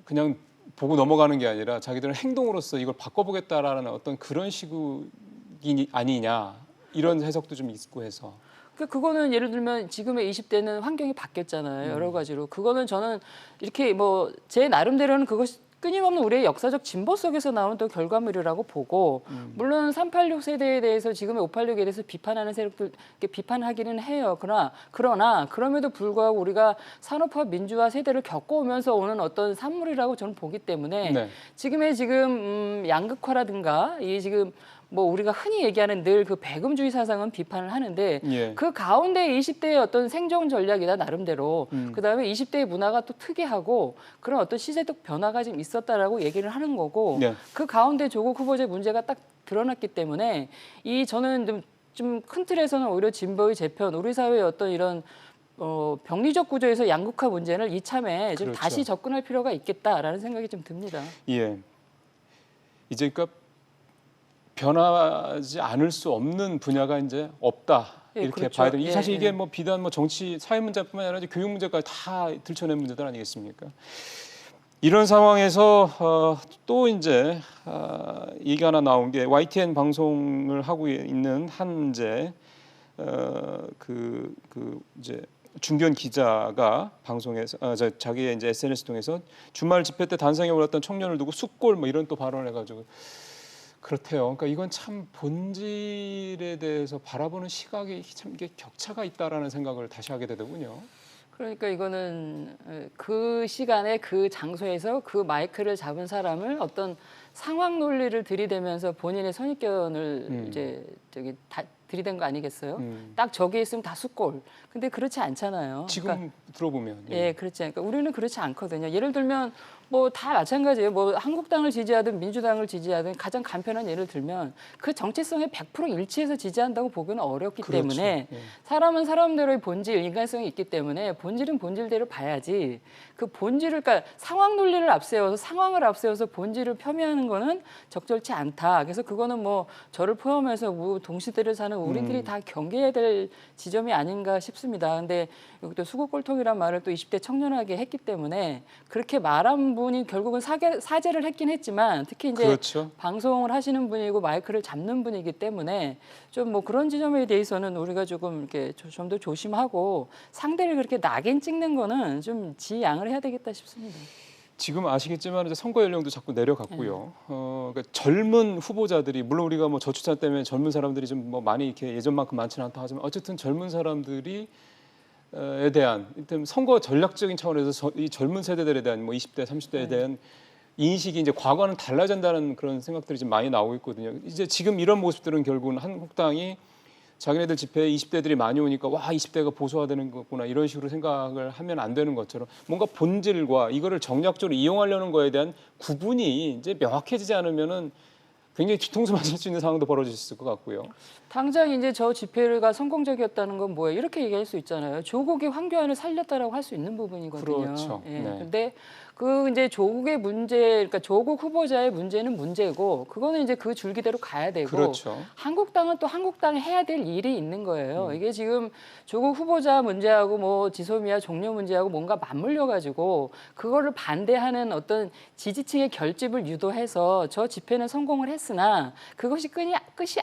그냥 보고 넘어가는 게 아니라 자기들은 행동으로서 이걸 바꿔보겠다라는 어떤 그런 시국이 아니냐 이런 해석도 좀 있고 해서. 그거는 예를 들면 지금의 20대는 환경이 바뀌었잖아요. 여러 가지로. 그거는 저는 이렇게 뭐 제 나름대로는 그것이 끊임없는 우리의 역사적 진보 속에서 나온 또 결과물이라고 보고 물론 386 세대에 대해서 지금의 586에 대해서 비판하는 세력들 비판하기는 해요. 그러나 그럼에도 불구하고 우리가 산업화 민주화 세대를 겪어오면서 오는 어떤 산물이라고 저는 보기 때문에 지금의 양극화라든가 이 지금 뭐 우리가 흔히 얘기하는 늘 그 배금주의 사상은 비판을 하는데 그 가운데 20대의 어떤 생존 전략이다 나름대로 그다음에 20대의 문화가 또 특이하고 그런 어떤 시대적 변화가 좀 있었다라고 얘기를 하는 거고 그 가운데 조국 후보자의 문제가 딱 드러났기 때문에 저는 좀 큰 틀에서는 오히려 진보의 재편 우리 사회의 어떤 이런 병리적 구조에서 양극화 문제를 이참에 좀 다시 접근할 필요가 있겠다라는 생각이 좀 듭니다. 예. 이제 그러니까 변하지 않을 수 없는 분야가 이제 없다 이렇게 봐야 돼요. 사실 이게 뭐 비단 뭐 정치 사회 문제뿐만 아니라 교육 문제까지 다 들춰낸 문제들 아니겠습니까? 이런 상황에서 또 이제 얘기 하나 나온 게 YTN 방송을 하고 있는 한제 이제 중견 기자가 방송에서 자기의 이제 SNS 통해서 주말 집회 때 단상에 올랐던 청년을 두고 숫골 뭐 이런 또 발언을 해가지고. 그렇대요. 그러니까 이건 참 본질에 대해서 바라보는 시각이 참 이게 격차가 있다라는 생각을 다시 하게 되더군요. 그러니까 이거는 그 시간에 그 장소에서 그 마이크를 잡은 사람을 어떤 상황 논리를 들이대면서 본인의 선입견을 이제 들이댄 거 아니겠어요? 딱 저기에 있으면 다 숫골. 근데 그렇지 않잖아요. 지금 그러니까, 들어보면. 예, 그렇지 않으니까 우리는 그렇지 않거든요. 예를 들면 뭐 다 마찬가지예요. 뭐 한국당을 지지하든 민주당을 지지하든 가장 간편한 예를 들면 그 정체성에 100% 일치해서 지지한다고 보기는 어렵기 그렇죠. 때문에 예. 사람은 사람대로의 본질, 인간성이 있기 때문에 본질은 본질대로 봐야지 그 본질을 그러니까 상황 논리를 앞세워서 상황을 앞세워서 본질을 폄훼하는 거는 적절치 않다. 그래서 그거는 뭐 저를 포함해서 뭐 동시대를 사는 우리들이 다 경계해야 될 지점이 아닌가 싶습니다. 근데 여기 또 수국골통이란 말을 또 20대 청년에게 했기 때문에 그렇게 말한 분이 결국은 사죄를 했긴 했지만 특히 이제 그렇죠. 방송을 하시는 분이고 마이크를 잡는 분이기 때문에 좀 뭐 그런 지점에 대해서는 우리가 조금 이렇게 좀 더 조심하고 상대를 그렇게 낙인 찍는 거는 좀 지양을 해야 되겠다 싶습니다. 지금 아시겠지만 이제 선거 연령도 자꾸 내려갔고요. 그러니까 젊은 후보자들이 물론 우리가 뭐 저출산 때문에 젊은 사람들이 좀 뭐 많이 이렇게 예전만큼 많지는 않다 하지만 어쨌든 젊은 사람들이 에 대한 일단 선거 전략적인 차원에서 이 젊은 세대들에 대한 뭐 20대, 30대에 대한 인식이 이제 과거와는 달라진다는 그런 생각들이 지금 많이 나오고 있거든요. 이제 지금 이런 모습들은 결국은 한국당이 자기네들 집회에 20대들이 많이 오니까 와 20대가 보수화되는 거구나 이런 식으로 생각을 하면 안 되는 것처럼 뭔가 본질과 이거를 정략적으로 이용하려는 거에 대한 구분이 이제 명확해지지 않으면은 굉장히 뒤통수 맞을 수 있는 상황도 벌어질 것 같고요. 당장 이제 저 집회가 성공적이었다는 건 뭐예요? 이렇게 얘기할 수 있잖아요. 조국이 황교안을 살렸다라고 할 수 있는 부분이거든요. 그렇죠. 예. 네. 근데 그 이제 조국의 문제, 그러니까 조국 후보자의 문제는 문제고, 그거는 이제 그 줄기대로 가야 되고, 그렇죠. 한국당은 또 한국당이 해야 될 일이 있는 거예요. 이게 지금 조국 후보자 문제하고 뭐 지소미아 종료 문제하고 뭔가 맞물려 가지고 그거를 반대하는 어떤 지지층의 결집을 유도해서 저 집회는 성공을 했으나 그것이 끝이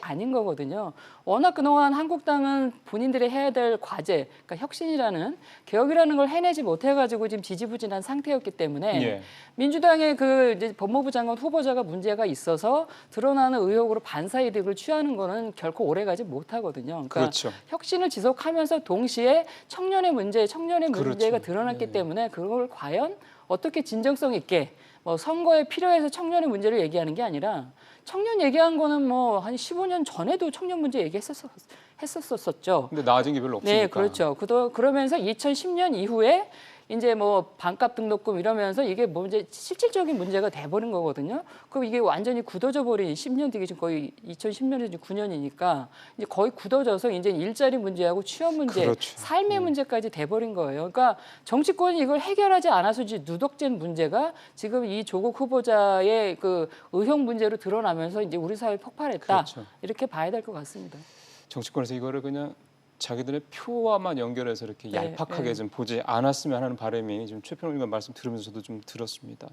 아닌 거거든요. 워낙 그동안 한국당은 본인들이 해야 될 과제, 그러니까 혁신이라는 개혁이라는 걸 해내지 못해가지고 지금 지지부진한 상태였기 때문에 예. 민주당의 그 이제 법무부 장관 후보자가 문제가 있어서 드러나는 의혹으로 반사이득을 취하는 거는 결코 오래가지 못하거든요. 그러니까 그렇죠. 혁신을 지속하면서 동시에 청년의 문제가 그렇죠. 드러났기 예. 때문에 그걸 과연 어떻게 진정성 있게 뭐 선거에 필요해서 청년의 문제를 얘기하는 게 아니라 청년 얘기한 거는 뭐 한 15년 전에도 청년 문제 얘기했었었죠. 근데 나아진 게 별로 없으니까. 네, 그렇죠. 그러면서 2010년 이후에 이제 뭐 반값 등록금 이러면서 이게 뭐 이제 실질적인 문제가 돼버린 거거든요. 그럼 이게 완전히 굳어져 버린 10년 뒤에 지금 거의 2010년에서 9년이니까 이제 거의 굳어져서 이제 일자리 문제하고 취업 문제, 그렇죠. 삶의 문제까지 돼버린 거예요. 그러니까 정치권이 이걸 해결하지 않아서 이제 누덕된 문제가 지금 이 조국 후보자의 그 의혹 문제로 드러나면서 이제 우리 사회 폭발했다. 그렇죠. 이렇게 봐야 될 것 같습니다. 정치권에서 이거를 그냥 자기들의 표와만 연결해서 이렇게 네, 얄팍하게 네. 좀 보지 않았으면 하는 바람이 지금 최 평론가 말씀 들으면서 저도 좀 들었습니다.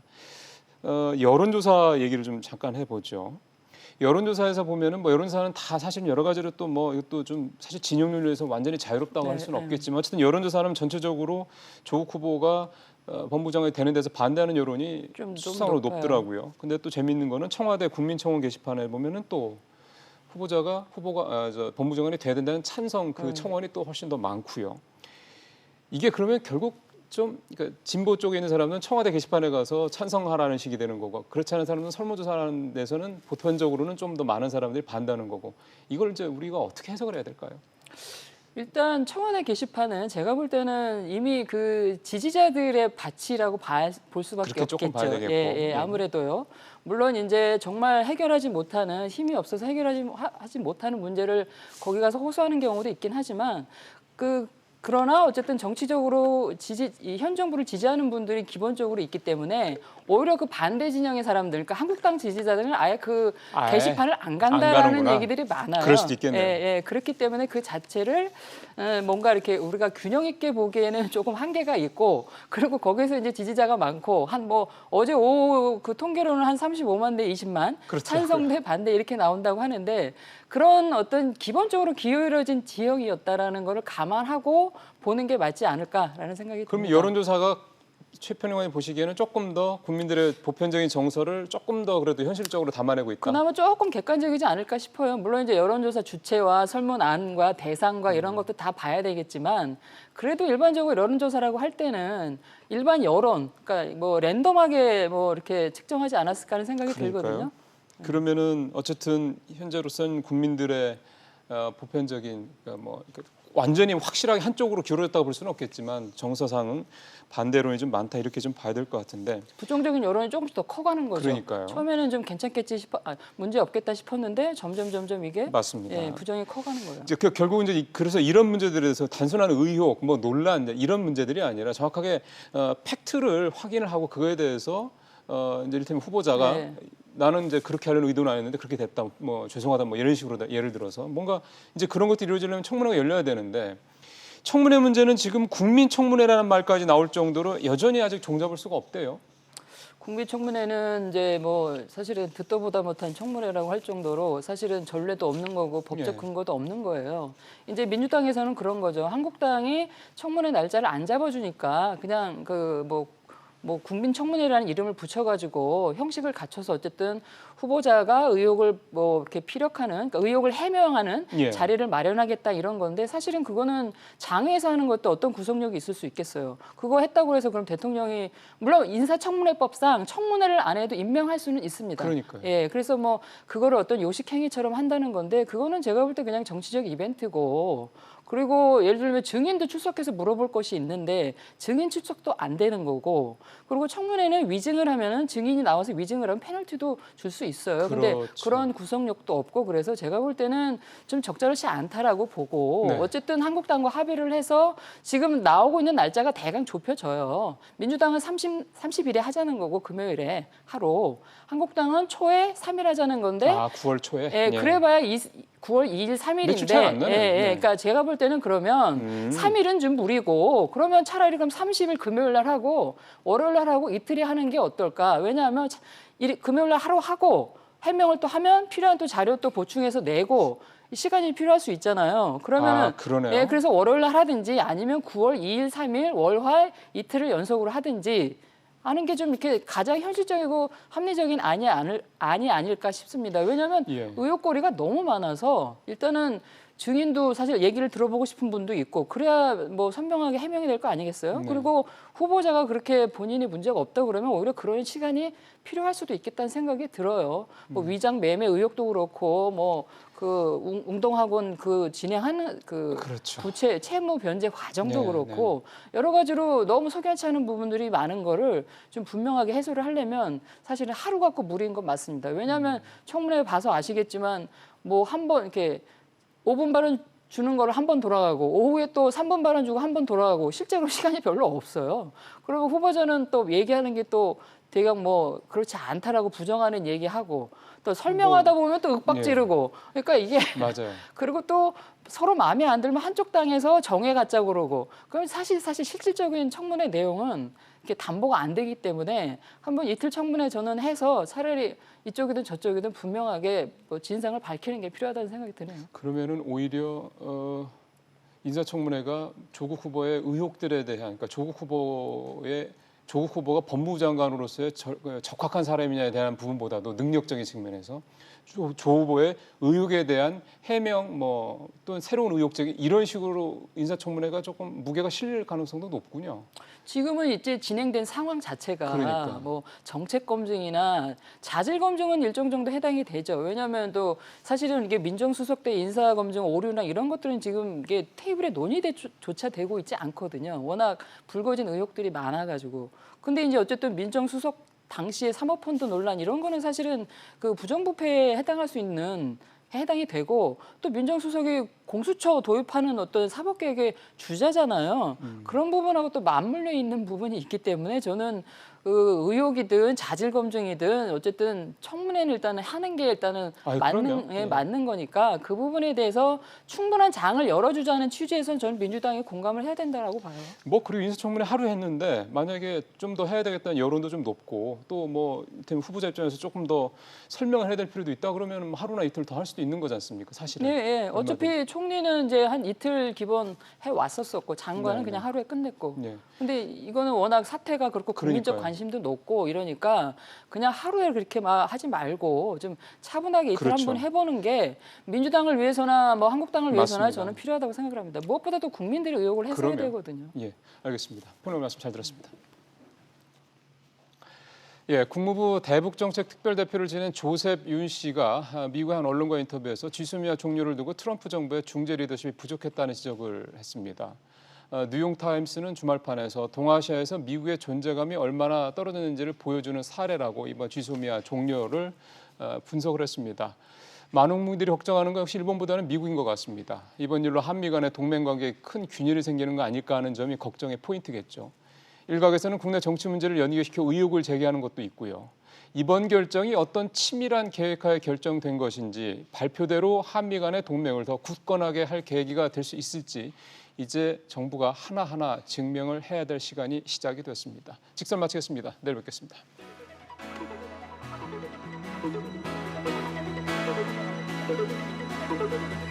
여론조사 얘기를 좀 잠깐 해보죠. 여론조사에서 보면은 뭐 여론조사는 다 사실 여러 가지로 또 뭐 이것도 좀 사실 진영 논리에서 완전히 자유롭다고 할 수는 없겠지만 어쨌든 여론조사는 전체적으로 조국 후보가 법무장관이 되는 데서 반대하는 여론이 좀 수상으로 높아요. 높더라고요. 근데 또 재밌는 거는 청와대 국민청원 게시판에 보면은 또 후보가 법무장관이 돼야 된다는 찬성 그 청원이 또 훨씬 더 많고요. 이게 그러면 결국 좀 그러니까 진보 쪽에 있는 사람은 청와대 게시판에 가서 찬성하라는 식이 되는 거고 그렇지 않은 사람은 설문조사하는 데서는 보편적으로는 좀 더 많은 사람들이 반대하는 거고 이걸 이제 우리가 어떻게 해석을 해야 될까요? 일단 청와대 게시판은 제가 볼 때는 이미 그 지지자들의 밭이라고 볼 수밖에 그렇게 조금 없겠죠. 봐야 되겠고. 예, 아무래도요. 물론 이제 정말 해결하지 못하는 힘이 없어서 하지 못하는 문제를 거기 가서 호소하는 경우도 있긴 하지만 그러나 어쨌든 정치적으로 현 정부를 지지하는 분들이 기본적으로 있기 때문에 오히려 그 반대 진영의 사람들, 그러니까 한국당 지지자들은 아예 그 게시판을 안 간다라는 가는구나. 얘기들이 많아요. 그럴 수도 있겠네요. 예, 그렇기 때문에 그 자체를 뭔가 이렇게 우리가 균형 있게 보기에는 조금 한계가 있고 그리고 거기서 이제 지지자가 많고 한 뭐 어제 오후 그 통계로는 한 35만 대 20만 그렇죠. 찬성 대 반대 이렇게 나온다고 하는데 그런 어떤 기본적으로 기울어진 지형이었다라는 거를 감안하고 보는 게 맞지 않을까라는 생각이 그럼 듭니다. 여론조사가 최평의원이 보시기에는 조금 더 국민들의 보편적인 정서를 조금 더 그래도 현실적으로 담아내고 있다. 그나마 조금 객관적이지 않을까 싶어요. 물론 이제 여론조사 주체와 설문안과 대상과 이런 것도 다 봐야 되겠지만 그래도 일반적으로 여론조사라고 할 때는 일반 여론, 그러니까 뭐 랜덤하게 뭐 이렇게 측정하지 않았을까 하는 생각이 들거든요. 그러면은 어쨌든 현재로서는 국민들의 보편적인 그러니까 뭐 완전히 확실하게 한쪽으로 기울어졌다고 볼 수는 없겠지만 정서상은 반대론이 좀 많다 이렇게 좀 봐야 될 것 같은데 부정적인 여론이 조금씩 더 커가는 거죠. 그러니까요. 처음에는 좀 괜찮겠지 문제 없겠다 싶었는데 점점 이게 맞습니다. 예, 부정이 커가는 거예요. 이제 결국 이제 그래서 이런 문제들에 대해서 단순한 의혹, 뭐 논란 이런 문제들이 아니라 정확하게 팩트를 확인을 하고 그거에 대해서 이제 이를테면 후보자가 네. 나는 이제 그렇게 하려는 의도는 아니었는데 그렇게 됐다. 뭐 죄송하다. 뭐 이런 식으로 예를 들어서 뭔가 이제 그런 것들이 이루어지려면 청문회가 열려야 되는데 청문회 문제는 지금 국민청문회라는 말까지 나올 정도로 여전히 아직 종잡을 수가 없대요. 국민청문회는 이제 뭐 사실은 듣도 보다 못한 청문회라고 할 정도로 사실은 전례도 없는 거고 법적 예. 근거도 없는 거예요. 이제 민주당에서는 그런 거죠. 한국당이 청문회 날짜를 안 잡아주니까 그냥 뭐 국민청문회라는 이름을 붙여가지고 형식을 갖춰서 어쨌든 후보자가 의혹을 뭐 이렇게 피력하는, 그러니까 의혹을 해명하는 예. 자리를 마련하겠다 이런 건데 사실은 그거는 장외에서 하는 것도 어떤 구속력이 있을 수 있겠어요. 그거 했다고 해서 그럼 대통령이 물론 인사청문회법상 청문회를 안 해도 임명할 수는 있습니다. 그러니까요. 예, 그래서 뭐 그거를 어떤 요식행위처럼 한다는 건데 그거는 제가 볼 때 그냥 정치적 이벤트고. 그리고 예를 들면 증인도 출석해서 물어볼 것이 있는데 증인 출석도 안 되는 거고 그리고 청문회는 위증을 하면은 증인이 나와서 위증을 하면 페널티도 줄 수 있어요. 근데 그렇죠. 그런 구속력도 없고 그래서 제가 볼 때는 좀 적절치 않다라고 보고 네. 어쨌든 한국당과 합의를 해서 지금 나오고 있는 날짜가 대강 좁혀져요. 민주당은 30일에 하자는 거고 금요일에 하루. 한국당은 초에 3일 하자는 건데 9월 초에. 예, 그래봐야 9월 2일, 3일인데 며칠 차이가 안 나네요. 네. 그러니까 제가 볼 때는 그러면 3일은 좀 무리고 그러면 차라리 그럼 30일 금요일 날 하고 월요일 날 하고 이틀이 하는 게 어떨까? 왜냐하면 금요일 날 하루 하고 해명을 또 하면 필요한 또 자료 또 보충해서 내고 시간이 필요할 수 있잖아요. 그러면은 그러네요. 예, 그래서 월요일 날 하든지 아니면 9월 2일, 3일, 월화 이틀을 연속으로 하든지 하는 게 좀 이렇게 가장 현실적이고 합리적인 안이 아닐까 싶습니다. 왜냐하면 예. 의혹거리가 너무 많아서 일단은 증인도 사실 얘기를 들어보고 싶은 분도 있고 그래야 뭐 선명하게 해명이 될 거 아니겠어요? 네. 그리고 후보자가 그렇게 본인이 문제가 없다고 그러면 오히려 그런 시간이 필요할 수도 있겠다는 생각이 들어요. 뭐 위장 매매 의혹도 그렇고 뭐 그 웅동학원 그 진행하는 그 그렇죠. 부채 채무 변제 과정도 네, 그렇고 여러 가지로 너무 석연치 않은 부분들이 많은 거를 좀 분명하게 해소를 하려면 사실은 하루 갖고 무리인 건 맞습니다. 왜냐하면 청문회 봐서 아시겠지만 뭐 한 번 이렇게 5분 발언 주는 거를 한 번 돌아가고 오후에 또 3분 발언 주고 한 번 돌아가고 실제로 시간이 별로 없어요. 그리고 후보자는 또 얘기하는 게 또 대강 뭐 그렇지 않다라고 부정하는 얘기하고 또 설명하다 보면 또 윽박 지르고 그러니까 이게 맞아요. 그리고 또 서로 마음에 안 들면 한쪽 당에서 정해 갖자 그러고 그럼 사실 실질적인 청문회 내용은 이렇게 담보가 안 되기 때문에 한번 이틀 청문회 저는 해서 차라리 이쪽이든 저쪽이든 분명하게 뭐 진상을 밝히는 게 필요하다는 생각이 드네요. 그러면은 오히려 인사청문회가 조국 후보의 의혹들에 대한 그러니까 조국 후보가 법무부 장관으로서의 적합한 사람이냐에 대한 부분보다도 능력적인 측면에서 조 후보의 의혹에 대한 해명 또는 새로운 의혹적인 이런 식으로 인사청문회가 조금 무게가 실릴 가능성도 높군요. 지금은 이제 진행된 상황 자체가 그러니까. 뭐 정책 검증이나 자질 검증은 일정 정도 해당이 되죠. 왜냐하면 또 사실은 이게 민정수석대 인사 검증 오류나 이런 것들은 지금 이게 테이블에 논의조차 되고 있지 않거든요. 워낙 불거진 의혹들이 많아가지고. 근데 이제 어쨌든 민정수석 당시의 사모펀드 논란 이런 거는 사실은 그 부정부패에 해당할 수 있는 해당이 되고 또 민정수석이 공수처 도입하는 어떤 사법개혁의 주자잖아요. 그런 부분하고 또 맞물려 있는 부분이 있기 때문에 저는 그 의혹이든 자질 검증이든 어쨌든 청문회는 일단은 하는 게 일단은 그럼요. 예. 맞는 거니까 그 부분에 대해서 충분한 장을 열어주자는 취지에서는 저는 민주당이 공감을 해야 된다라고 봐요. 뭐 그리고 인사청문회 하루 했는데 만약에 좀 더 해야 되겠다는 여론도 좀 높고 또 뭐 후보자 입장에서 조금 더 설명을 해야 될 필요도 있다 그러면 하루나 이틀 더 할 수도 있는 거지 않습니까? 사실은. 네, 예. 어차피 총리는 이제 한 이틀 기본 해 왔었었고 장관은 네, 그냥 하루에 끝냈고. 네. 근데 이거는 워낙 사태가 그렇고 국민적 그러니까요. 관심도 높고 이러니까 그냥 하루에 그렇게 막 하지 말고 좀 차분하게 이틀 그렇죠. 한번 해보는 게 민주당을 위해서나 뭐 한국당을 위해서나 맞습니다. 저는 필요하다고 생각을 합니다. 무엇보다도 국민들이 의혹을 해소해야 그러면. 되거든요. 예, 알겠습니다. 평론 말씀 잘 들었습니다. 예, 국무부 대북정책특별대표를 지낸 조셉 윤 씨가 미국의 한 언론과 인터뷰에서 지소미아 종료를 두고 트럼프 정부의 중재 리더십이 부족했다는 지적을 했습니다. 뉴욕타임스는 주말판에서 동아시아에서 미국의 존재감이 얼마나 떨어졌는지를 보여주는 사례라고 이번 지소미아 종료를 분석을 했습니다. 많은 국민들이 걱정하는 건 역시 일본보다는 미국인 것 같습니다. 이번 일로 한미 간의 동맹관계에 큰 균열이 생기는 거 아닐까 하는 점이 걱정의 포인트겠죠. 일각에서는 국내 정치 문제를 연기시켜 의혹을 제기하는 것도 있고요. 이번 결정이 어떤 치밀한 계획하에 결정된 것인지 발표대로 한미 간의 동맹을 더 굳건하게 할 계기가 될 수 있을지 이제 정부가 하나하나 증명을 해야 될 시간이 시작이 됐습니다. 직선 마치겠습니다. 내일 뵙겠습니다. Thank you.